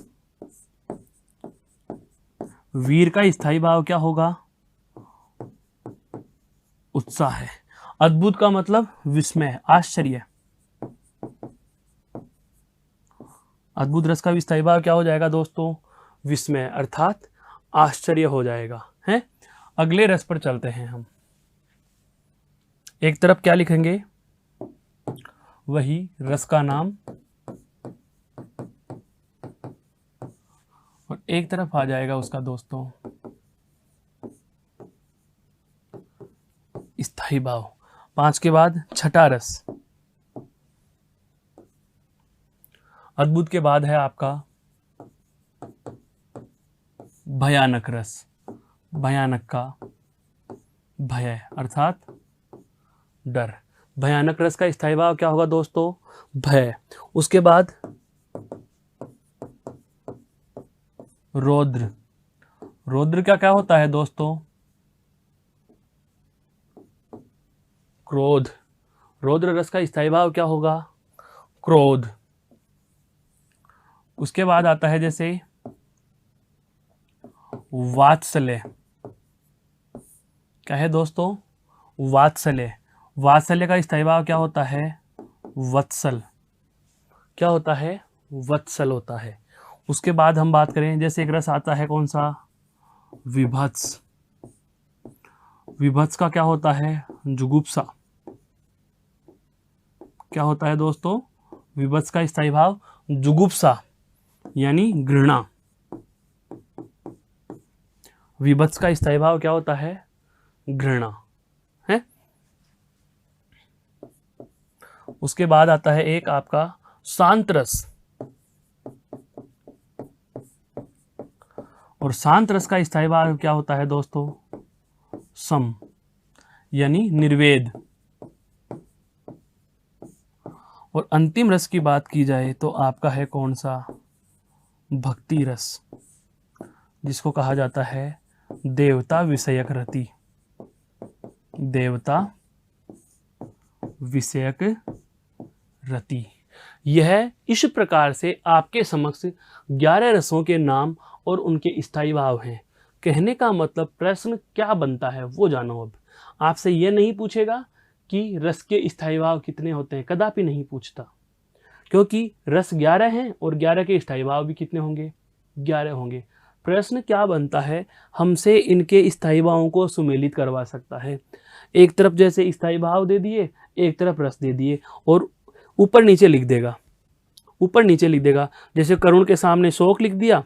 वीर का स्थायी भाव क्या होगा? उत्साह है। अद्भुत का मतलब विस्मय, आश्चर्य। अद्भुत रस का स्थायी भाव क्या हो जाएगा दोस्तों? विस्मय, अर्थात आश्चर्य हो जाएगा है। अगले रस पर चलते हैं हम। एक तरफ क्या लिखेंगे? वही रस का नाम, और एक तरफ आ जाएगा उसका दोस्तों स्थायी भाव। 5 के बाद छठा रस। अद्भुत के बाद है आपका भयानक रस। भयानक का भय अर्थात डर। भयानक रस का स्थायी भाव क्या होगा दोस्तों? भय। उसके बाद रौद्र। रौद्र का क्या होता है दोस्तों? क्रोध। रौद्र रस का स्थायी भाव क्या होगा? क्रोध। उसके बाद आता है जैसे वात्सल्य। क्या है दोस्तों? वात्सल्य। वात्सल्य का स्थायी भाव क्या होता है? वत्सल। क्या होता है? वत्सल होता है। उसके बाद हम बात करें जैसे एक रस आता है कौन सा? विभत्स। विभत्स का क्या होता है? जुगुप्सा। क्या होता है दोस्तों? विभत्स का स्थायी भाव जुगुप्सा यानी घृणा। विभत्स का स्थायी भाव क्या होता है? घृणा है। उसके बाद आता है एक आपका शांत रस। और शांत रस का स्थायी भाव क्या होता है दोस्तों? सम यानी निर्वेद। और अंतिम रस की बात की जाए तो आपका है कौन सा? भक्ति रस, जिसको कहा जाता है देवता विषयक रति। देवता विषयक रति। यह इस प्रकार से आपके समक्ष 11 रसों के नाम और उनके स्थायी भाव हैं। कहने का मतलब प्रश्न क्या बनता है वो जानो। अब आपसे यह नहीं पूछेगा कि रस के स्थायी भाव कितने होते हैं, कदापि नहीं पूछता, क्योंकि रस 11 हैं और 11 के स्थायी भाव भी कितने होंगे? 11 होंगे। प्रश्न क्या बनता है? हमसे इनके स्थायी भावों को सुमेलित करवा सकता है। एक तरफ जैसे स्थायी भाव दे दिए, एक तरफ रस दे दिए और ऊपर नीचे लिख देगा। ऊपर नीचे लिख देगा जैसे करुण के सामने शोक लिख दिया,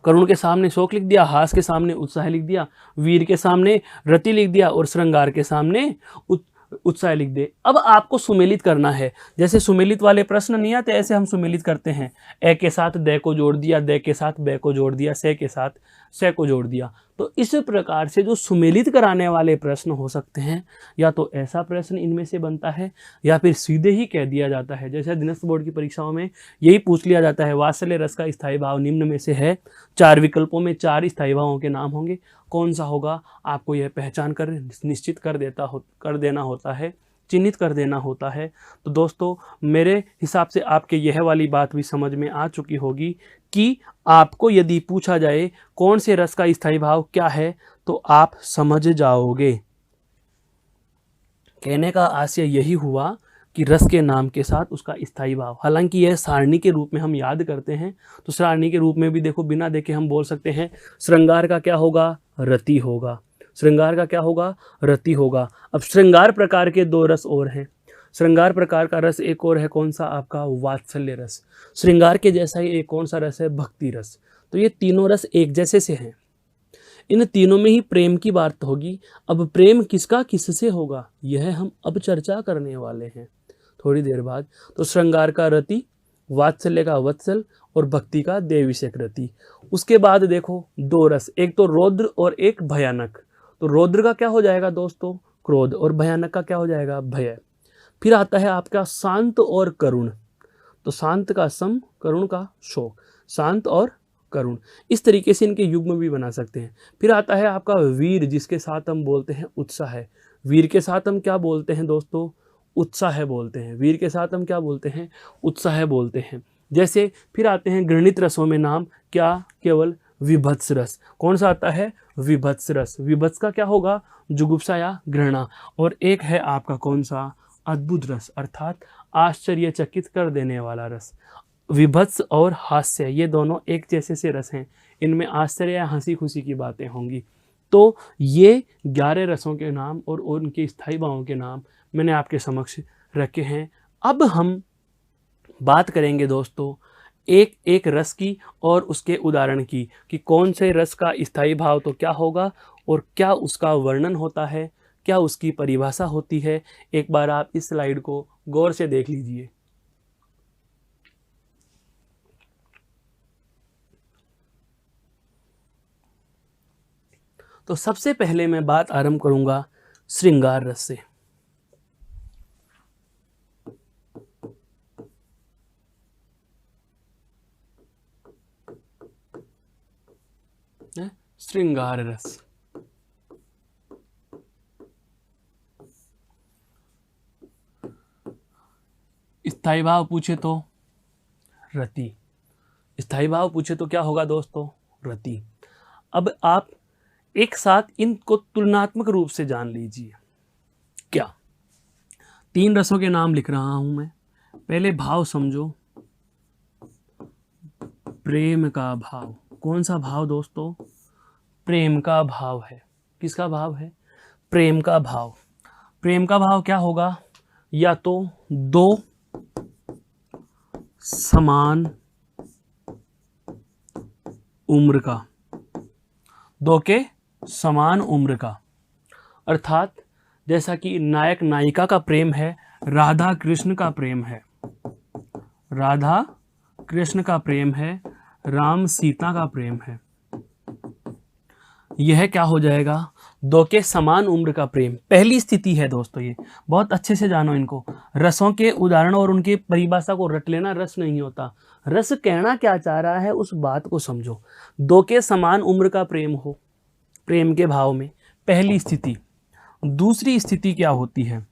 करुण के सामने शोक लिख दिया, हास के सामने उत्साह लिख दिया, वीर के सामने रति लिख दिया और श्रृंगार के सामने उत्साह लिख दे। अब आपको सुमेलित करना है। जैसे सुमेलित वाले प्रश्न नहीं आते, ऐसे हम सुमेलित करते हैं। ए के साथ दे को जोड़ दिया, दे के साथ बे को जोड़ दिया, से के साथ से को जोड़ दिया। तो इस प्रकार से जो सुमेलित कराने वाले प्रश्न हो सकते हैं, या तो ऐसा प्रश्न इनमें से बनता है या फिर सीधे ही कह दिया जाता है। जैसे अधीनस्थ बोर्ड की परीक्षाओं में यही पूछ लिया जाता है, वात्सल्य रस का स्थायी भाव निम्न में से है। 4 विकल्पों में 4 स्थायी भावों के नाम होंगे, कौन सा होगा आपको यह पहचान कर निश्चित कर देना होता है, चिन्हित कर देना होता है। तो दोस्तों मेरे हिसाब से आपके यह वाली बात भी समझ में आ चुकी होगी कि आपको यदि पूछा जाए कौन से रस का स्थायी भाव क्या है तो आप समझ जाओगे। कहने का आशय यही हुआ कि रस के नाम के साथ उसका स्थायी भाव। हालांकि यह सारणी के रूप में हम याद करते हैं, तो सारणी के रूप में भी देखो बिना देखे हम बोल सकते हैं श्रृंगार का क्या होगा? रति होगा। श्रृंगार का क्या होगा? रति होगा। अब श्रृंगार प्रकार के 2 रस और हैं। श्रृंगार प्रकार का रस एक और है कौन सा? आपका वात्सल्य रस। श्रृंगार के जैसा ही एक कौन सा रस है? भक्ति रस। तो ये तीनों रस एक जैसे से हैं। इन तीनों में ही प्रेम की बात होगी। अब प्रेम किसका किससे होगा यह हम अब चर्चा करने वाले हैं थोड़ी देर बाद। तो श्रृंगार का रति, वात्सल्य का वत्सल और भक्ति का देविषयक रति। उसके बाद देखो 2 रस, एक तो रौद्र और एक भयानक। तो रौद्र का क्या हो जाएगा दोस्तों? क्रोध। और भयानक का क्या हो जाएगा? भय। फिर आता है आपका शांत और करुण। तो शांत का सम, करुण का शोक। शांत और करुण, इस तरीके से इनके युग्म भी बना सकते हैं। फिर आता है आपका वीर, जिसके साथ हम बोलते हैं उत्साह। वीर के साथ हम क्या बोलते हैं दोस्तों? उत्साह बोलते हैं। वीर के साथ हम क्या बोलते हैं? उत्साह बोलते हैं। जैसे फिर आते हैं घृणित रसों में नाम क्या? केवल विभत्स रस। कौन सा आता है? विभत्स रस। विभत्स का क्या होगा? जुगुप्सा या घृणा। और एक है आपका कौन सा? अद्भुत रस, अर्थात आश्चर्यचकित कर देने वाला रस। विभत्स और हास्य ये दोनों एक जैसे से रस हैं, इनमें आश्चर्य या हंसी खुशी की बातें होंगी। तो ये 11 रसों के नाम और उनके स्थायी भावों के नाम मैंने आपके समक्ष रखे हैं। अब हम बात करेंगे दोस्तों एक एक रस की और उसके उदाहरण की, कि कौन से रस का स्थायी भाव तो क्या होगा और क्या उसका वर्णन होता है, क्या उसकी परिभाषा होती है। एक बार आप इस स्लाइड को गौर से देख लीजिए। तो सबसे पहले मैं बात आरंभ करूंगा श्रृंगार रस से। श्रृंगार रस। स्थायी भाव पूछे तो रति। स्थायी भाव पूछे तो क्या होगा दोस्तों? रति। अब आप एक साथ इनको तुलनात्मक रूप से जान लीजिए। क्या? 3 रसों के नाम लिख रहा हूं मैं। पहले भाव समझो, प्रेम का भाव। कौन सा भाव दोस्तों? प्रेम का भाव है। किसका भाव है? प्रेम का भाव। प्रेम का भाव क्या होगा? या तो 2 समान उम्र का, 2 के समान उम्र का, अर्थात जैसा कि नायक नायिका का प्रेम है, राधा कृष्ण का प्रेम है, राधा कृष्ण का प्रेम है, राम सीता का प्रेम है। यह क्या हो जाएगा? 2 के समान उम्र का प्रेम। पहली स्थिति है दोस्तों, ये बहुत अच्छे से जानो इनको। रसों के उदाहरण और उनकी परिभाषा को रट लेना रस नहीं होता। रस कहना क्या चाह रहा है उस बात को समझो। 2 के समान उम्र का प्रेम हो, प्रेम के भाव में, पहली स्थिति। दूसरी स्थिति क्या होती है?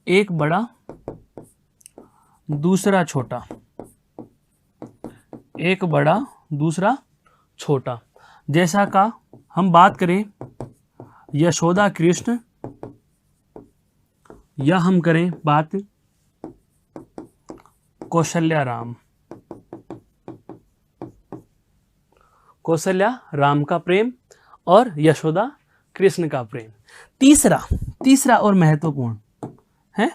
एक बड़ा दूसरा छोटा, एक बड़ा दूसरा छोटा। जैसा का हम बात करें यशोदा कृष्ण, या हम करें बात कौशल्या राम। कौशल्या राम का प्रेम और यशोदा कृष्ण का प्रेम। तीसरा और महत्वपूर्ण है,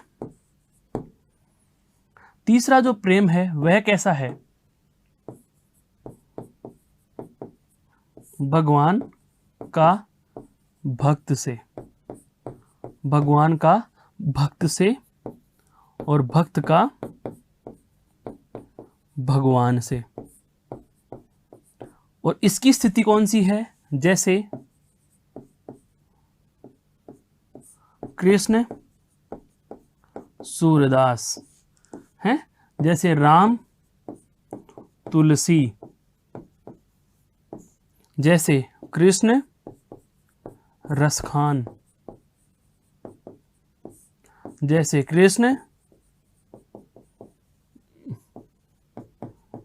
तीसरा जो प्रेम है वह कैसा है? भगवान का भक्त से, भगवान का भक्त से, और भक्त का भगवान से। और इसकी स्थिति कौन सी है? जैसे कृष्ण सूरदास हैं, जैसे राम तुलसी, जैसे कृष्ण रसखान, जैसे कृष्ण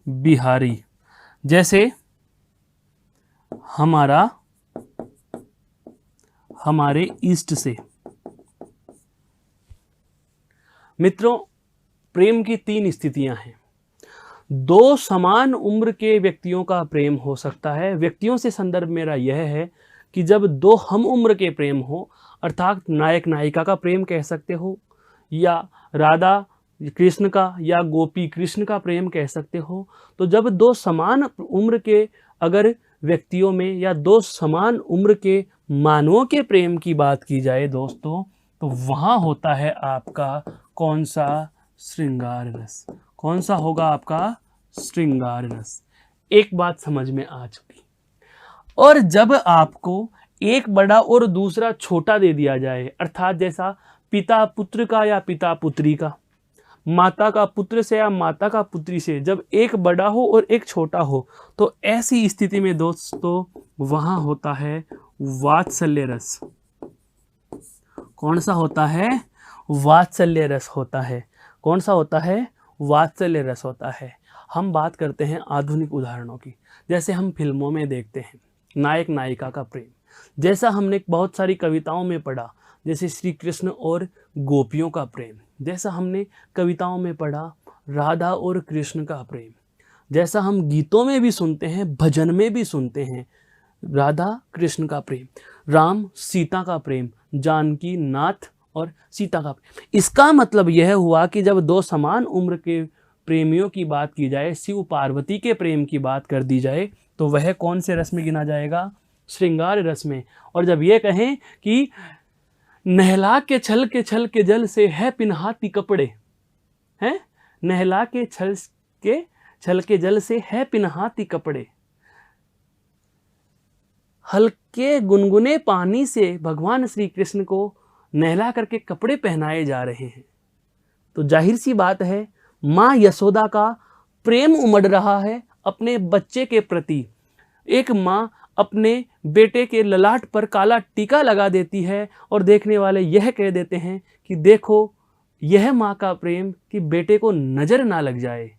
बिहारी, जैसे हमारे ईस्ट से। मित्रों, प्रेम की 3 स्थितियां हैं। 2 समान उम्र के व्यक्तियों का प्रेम हो सकता है। व्यक्तियों से संदर्भ मेरा यह है कि जब 2 हम उम्र के प्रेम हो, अर्थात नायक नायिका का प्रेम कह सकते हो, या राधा कृष्ण का या गोपी कृष्ण का प्रेम कह सकते हो। तो जब 2 समान उम्र के अगर व्यक्तियों में या 2 समान उम्र के मानवों के प्रेम की बात की जाए दोस्तों, तो वहाँ होता है आपका कौन सा? श्रृंगार रस। कौन सा होगा आपका? श्रृंगार रस। एक बात समझ में आ चुकी। और जब आपको एक बड़ा और दूसरा छोटा दे दिया जाए, अर्थात जैसा पिता पुत्र का या पिता पुत्री का, माता का पुत्र से या माता का पुत्री से, जब एक बड़ा हो और एक छोटा हो, तो ऐसी स्थिति में दोस्तों वहां होता है वात्सल्य रस। कौन सा होता है? वात्सल्य रस होता है। कौन सा होता है? वात्सल्य रस होता है। हम बात करते हैं आधुनिक उदाहरणों की। जैसे हम फिल्मों में देखते हैं नायक नायिका का प्रेम, जैसा हमने बहुत सारी कविताओं में पढ़ा, जैसे श्री कृष्ण और गोपियों का प्रेम, जैसा हमने कविताओं में पढ़ा राधा और कृष्ण का प्रेम, जैसा हम गीतों में भी सुनते हैं, भजन में भी सुनते हैं, राधा कृष्ण का प्रेम, राम सीता का प्रेम, जानकी नाथ और सीता का प्रेम। इसका मतलब यह हुआ कि जब 2 समान उम्र के प्रेमियों की बात की जाए, शिव पार्वती के प्रेम की बात कर दी जाए, तो वह कौन से रस में गिना जाएगा? श्रृंगार रस में। और जब ये कहें कि नहला के छल के जल से है पिन्हाती कपड़े, हैं, नहला के छल के जल से है पिन्हाती कपड़े, हल्के गुनगुने पानी से भगवान श्री कृष्ण को नहला करके कपड़े पहनाए जा रहे हैं। तो जाहिर सी बात है, माँ यशोदा का प्रेम उमड़ रहा है अपने बच्चे के प्रति। एक माँ अपने बेटे के ललाट पर काला टीका लगा देती है और देखने वाले यह कह देते हैं कि देखो यह माँ का प्रेम कि बेटे को नजर ना लग जाए।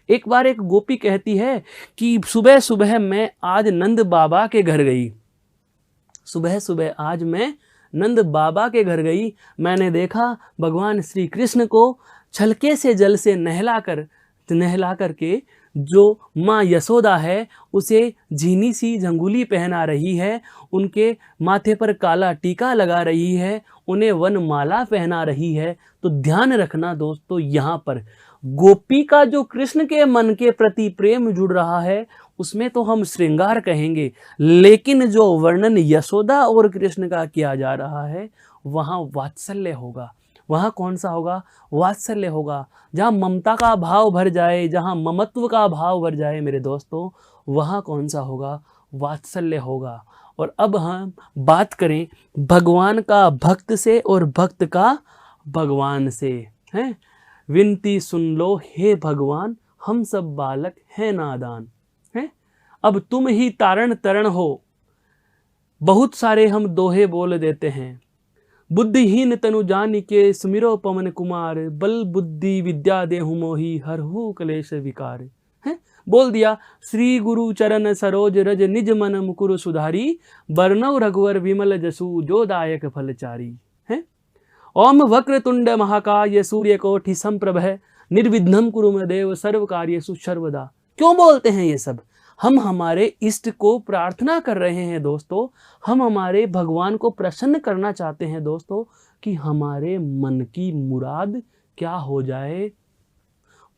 एक बार एक गोपी कहती है कि सुबह सुबह मैं आज नंद बाबा के घर गई, सुबह सुबह आज मैं नंद बाबा के घर गई, मैंने देखा भगवान श्री कृष्ण को छलके से जल से नहला करके जो माँ यशोदा है उसे झीनी सी झंगुली पहना रही है, उनके माथे पर काला टीका लगा रही है, उन्हें वनमाला पहना रही है। तो ध्यान रखना दोस्तों, यहाँ पर गोपी का जो कृष्ण के मन के प्रति प्रेम जुड़ रहा है उसमें तो हम श्रृंगार कहेंगे, लेकिन जो वर्णन यशोदा और कृष्ण का किया जा रहा है वहाँ वात्सल्य होगा। वहाँ कौन सा होगा? वात्सल्य होगा। जहाँ ममता का भाव भर जाए, जहाँ ममत्व का भाव भर जाए मेरे दोस्तों, वहाँ कौन सा होगा? वात्सल्य होगा। और अब हम बात करें भगवान का भक्त से और भक्त का भगवान से, हैं? विनती सुन लो हे भगवान, हम सब बालक हैं नादान, हैं? अब तुम ही तारण तरण हो, बहुत सारे हम दोहे बोल देते हैं। बुद्धिहीन तनु जान के सुमिरो पवन कुमार, बल बुद्धि विद्या देहु मोहि हरहु कलेश विकार, है? बोल दिया श्री गुरु चरण सरोज रज निज मन मुकुर सुधारी, बरनौ रघुवर विमल जसु जो दायक फलचारी, है? ओम वक्रतुंड महाकाय सूर्यकोटि समप्रभ, निर्विघ्नं कुरु मे देव सर्व कार्येषु सर्वदा। क्यों बोलते हैं ये सब? हम हमारे इष्ट को प्रार्थना कर रहे हैं दोस्तों, हम हमारे भगवान को प्रसन्न करना चाहते हैं दोस्तों कि हमारे मन की मुराद क्या हो जाए?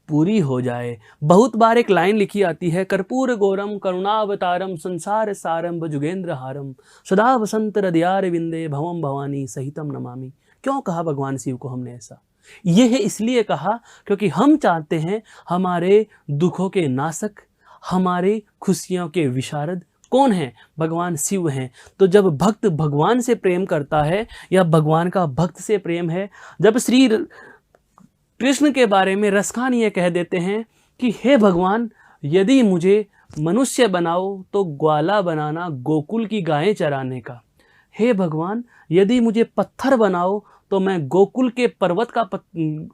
पूरी हो जाए। बहुत बार एक लाइन लिखी आती है, कर्पूर गौरम करुणावतारम संसार सारम भुजगेंद्र हारम सदा वसंत हृदयार विंदे भवम भवानी सहितम नमामि। क्यों कहा भगवान शिव को हमने ऐसा? यह इसलिए कहा क्योंकि हम चाहते हैं हमारे दुखों के नाशक, हमारे खुशियों के विशारद कौन है? भगवान शिव हैं। तो जब भक्त भगवान से प्रेम करता है या भगवान का भक्त से प्रेम है, जब श्री कृष्ण के बारे में रसखान ये कह देते हैं कि हे भगवान, यदि मुझे मनुष्य बनाओ तो ग्वाला बनाना गोकुल की गायें चराने का। हे भगवान, यदि मुझे पत्थर बनाओ तो मैं गोकुल के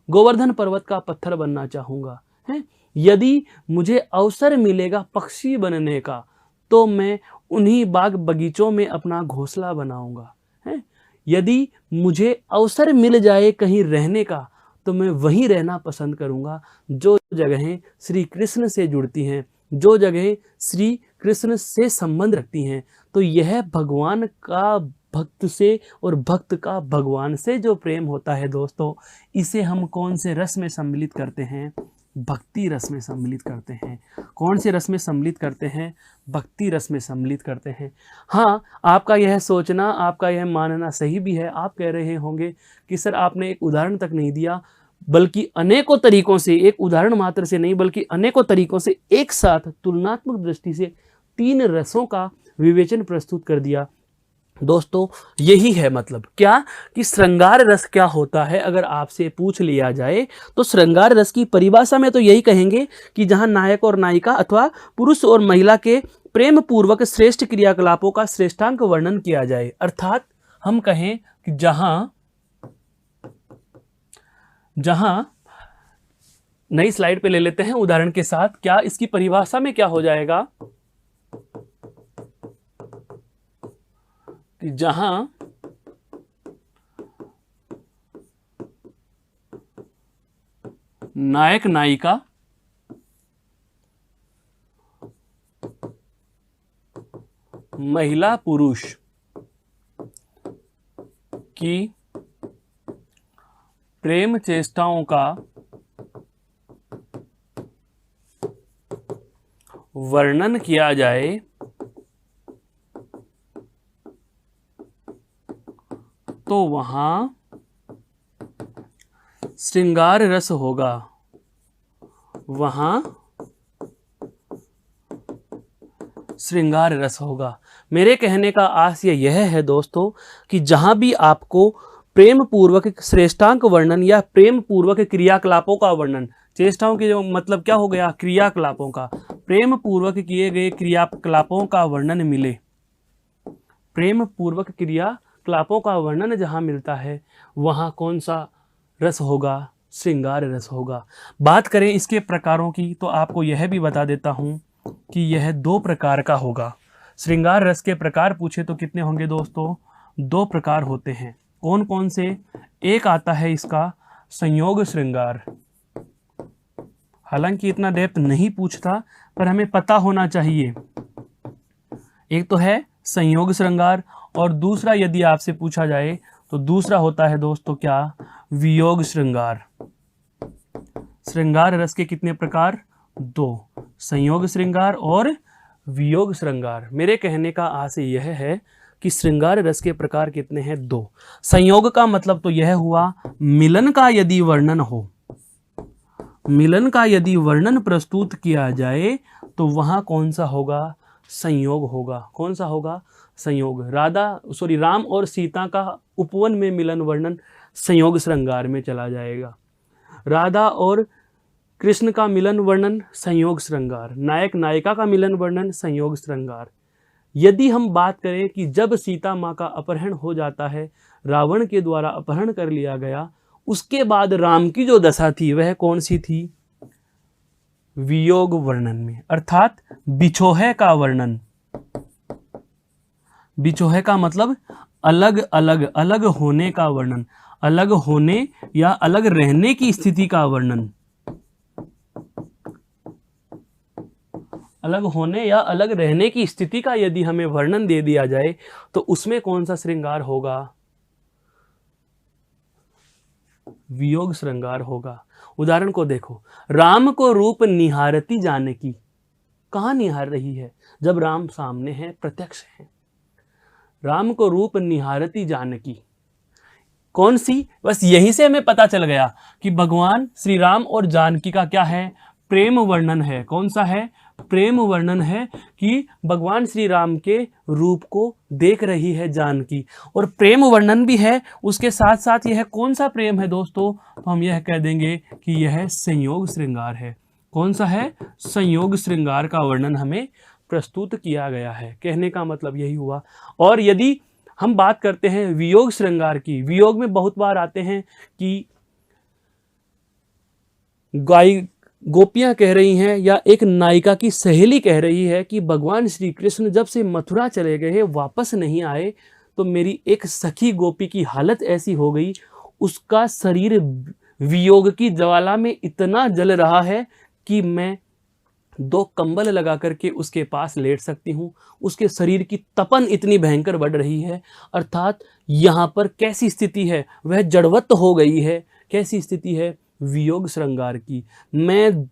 गोवर्धन पर्वत का पत्थर बनना चाहूँगा, है? यदि मुझे अवसर मिलेगा पक्षी बनने का तो मैं उन्हीं बाग बगीचों में अपना घोंसला बनाऊंगा, है? यदि मुझे अवसर मिल जाए कहीं रहने का तो मैं वहीं रहना पसंद करूंगा। जो जगहें श्री कृष्ण से जुड़ती हैं, जो जगहें श्री कृष्ण से संबंध रखती हैं, तो यह भगवान का भक्त से और भक्त का भगवान से जो प्रेम होता है दोस्तों, इसे हम कौन से रस में सम्मिलित करते हैं? भक्ति रस में सम्मिलित करते हैं। कौन से रस में सम्मिलित करते हैं? भक्ति रस में सम्मिलित करते हैं। हाँ, आपका यह सोचना, आपका यह मानना सही भी है। आप कह रहे होंगे कि सर आपने एक उदाहरण तक नहीं दिया, बल्कि अनेकों तरीकों से, एक उदाहरण मात्र से नहीं बल्कि अनेकों तरीकों से एक साथ तुलनात्मक दृष्टि से 3 रसों का विवेचन प्रस्तुत कर दिया। दोस्तों यही है मतलब क्या कि श्रृंगार रस क्या होता है? अगर आपसे पूछ लिया जाए तो श्रृंगार रस की परिभाषा में तो यही कहेंगे कि जहां नायक और नायिका अथवा पुरुष और महिला के प्रेम पूर्वक श्रेष्ठ क्रियाकलापों का श्रेष्ठांक वर्णन किया जाए। अर्थात हम कहें कि जहां नई स्लाइड पे ले लेते हैं उदाहरण के साथ, क्या इसकी परिभाषा में क्या हो जाएगा कि जहां नायक नायिका महिला पुरुष की प्रेम चेष्टाओं का वर्णन किया जाए तो वहां श्रृंगार रस होगा, वहां श्रृंगार रस होगा। मेरे कहने का आशय यह है दोस्तों कि जहाँ भी आपको प्रेम पूर्वक श्रेष्ठांक वर्णन या प्रेम पूर्वक क्रियाकलापों का वर्णन, चेष्टाओं के जो मतलब क्या हो गया, क्रियाकलापों का, प्रेम पूर्वक किए गए क्रियाकलापों का वर्णन मिले, प्रेम पूर्वक क्रियाकलापों का वर्णन जहाँ मिलता है वहाँ कौन सा रस होगा, श्रृंगार रस होगा। बात करें इसके प्रकारों की तो आपको यह भी बता देता हूँ कि यह 2 प्रकार का होगा। श्रृंगार रस के प्रकार पूछे तो कितने होंगे दोस्तों, 2 प्रकार होते हैं। कौन कौन से? एक आता है इसका संयोग श्रृंगार, हालांकि इतना डेप्थ नहीं पूछता पर हमें पता होना चाहिए। एक तो है संयोग श्रृंगार और दूसरा यदि आपसे पूछा जाए तो दूसरा होता है दोस्तों क्या, वियोग श्रृंगार। श्रृंगार रस के कितने प्रकार? 2, संयोग श्रृंगार और वियोग श्रृंगार। मेरे कहने का आशय यह है कि श्रृंगार रस के प्रकार कितने हैं? 2। संयोग का मतलब तो यह हुआ मिलन का यदि वर्णन हो, मिलन का यदि वर्णन प्रस्तुत किया जाए तो वहां कौन सा होगा? संयोग होगा। कौन सा होगा? संयोग। राम और सीता का उपवन में मिलन वर्णन संयोग श्रृंगार में चला जाएगा। राधा और कृष्ण का मिलन वर्णन संयोग श्रृंगार। नायक नायिका का मिलन वर्णन संयोग श्रृंगार। यदि हम बात करें कि जब सीता माँ का अपहरण हो जाता है, रावण के द्वारा अपहरण कर लिया गया, उसके बाद राम की जो दशा थी वह कौन सी थी? वियोग वर्णन में, अर्थात बिछोहे का वर्णन। बिछोहे का मतलब अलग अलग, अलग होने का वर्णन, अलग होने या अलग रहने की स्थिति का वर्णन, अलग होने या अलग रहने की स्थिति का यदि हमें वर्णन दे दिया जाए तो उसमें कौन सा श्रृंगार होगा? वियोग श्रृंगार होगा। उदाहरण को देखो, राम को रूप निहारती जानकी, कहाँ निहार रही है? जब राम सामने है, प्रत्यक्ष है। राम को रूप निहारती जानकी कौन सी? बस यहीं से हमें पता चल गया कि भगवान श्री राम और जानकी का क्या है? प्रेम वर्णन है। कौन सा है? प्रेम वर्णन है कि भगवान श्री राम के रूप को देख रही है जानकी, और प्रेम वर्णन भी है। उसके साथ साथ यह कौन सा प्रेम है दोस्तों? तो हम यह कह देंगे कि यह संयोग श्रृंगार है। कौन सा है? संयोग श्रृंगार का वर्णन हमें प्रस्तुत किया गया है। कहने का मतलब यही हुआ। और यदि हम बात करते हैं वियोग श्रृंगार की, वियोग में बहुत बार आते हैं कि गोपियां कह रही हैं या एक नायिका की सहेली कह रही है कि भगवान श्री कृष्ण जब से मथुरा चले गए वापस नहीं आए, तो मेरी एक सखी गोपी की हालत ऐसी हो गई, उसका शरीर वियोग की ज्वाला में इतना जल रहा है कि मैं 2 कंबल लगा करके उसके पास लेट सकती हूँ। उसके शरीर की तपन इतनी भयंकर बढ़ रही है, अर्थात यहाँ पर कैसी स्थिति है? वह जड़वत हो गई है। कैसी स्थिति है? वियोग श्रृंगार की। मैं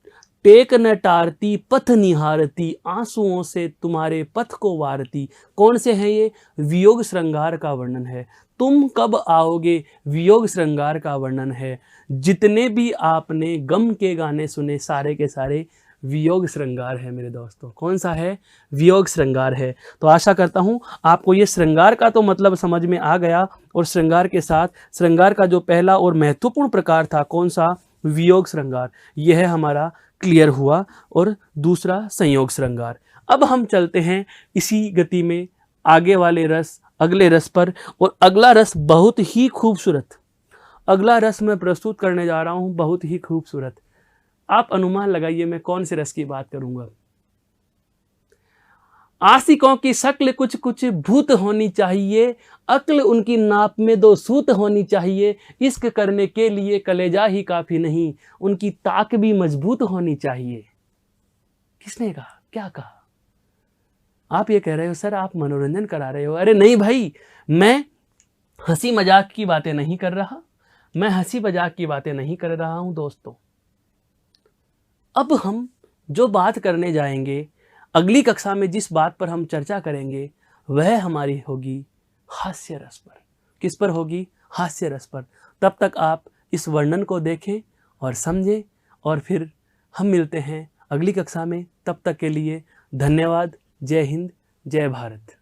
टेक न टारती पथ निहारती, आंसुओं से तुम्हारे पथ को वारती। कौन से हैं ये? वियोग श्रृंगार का वर्णन है। तुम कब आओगे? वियोग श्रृंगार का वर्णन है। जितने भी आपने गम के गाने सुने सारे के सारे वियोग श्रृंगार है मेरे दोस्तों। कौन सा है? वियोग श्रृंगार है। तो आशा करता हूँ आपको ये श्रृंगार का तो मतलब समझ में आ गया, और श्रृंगार के साथ श्रृंगार का जो पहला और महत्वपूर्ण प्रकार था कौन सा? वियोग श्रृंगार, यह हमारा क्लियर हुआ। और दूसरा संयोग श्रृंगार। अब हम चलते हैं इसी गति में आगे वाले रस, अगले रस पर। और अगला रस बहुत ही खूबसूरत, अगला रस मैं प्रस्तुत करने जा रहा हूँ, बहुत ही खूबसूरत। आप अनुमान लगाइए मैं कौन से रस की बात करूंगा। आशिकों की शक्ल कुछ कुछ भूत होनी चाहिए, अक्ल उनकी नाप में 2 सूत होनी चाहिए। इश्क करने के लिए कलेजा ही काफी नहीं, उनकी ताक भी मजबूत होनी चाहिए। किसने कहा? क्या कहा? आप ये कह रहे हो सर आप मनोरंजन करा रहे हो। अरे नहीं भाई, मैं हंसी मजाक की बातें नहीं कर रहा, मैं हंसी मजाक की बातें नहीं कर रहा हूं दोस्तों। अब हम जो बात करने जाएंगे, अगली कक्षा में जिस बात पर हम चर्चा करेंगे वह हमारी होगी हास्य रस पर। किस पर होगी? हास्य रस पर। तब तक आप इस वर्णन को देखें और समझें, और फिर हम मिलते हैं अगली कक्षा में। तब तक के लिए धन्यवाद। जय हिंद, जय भारत।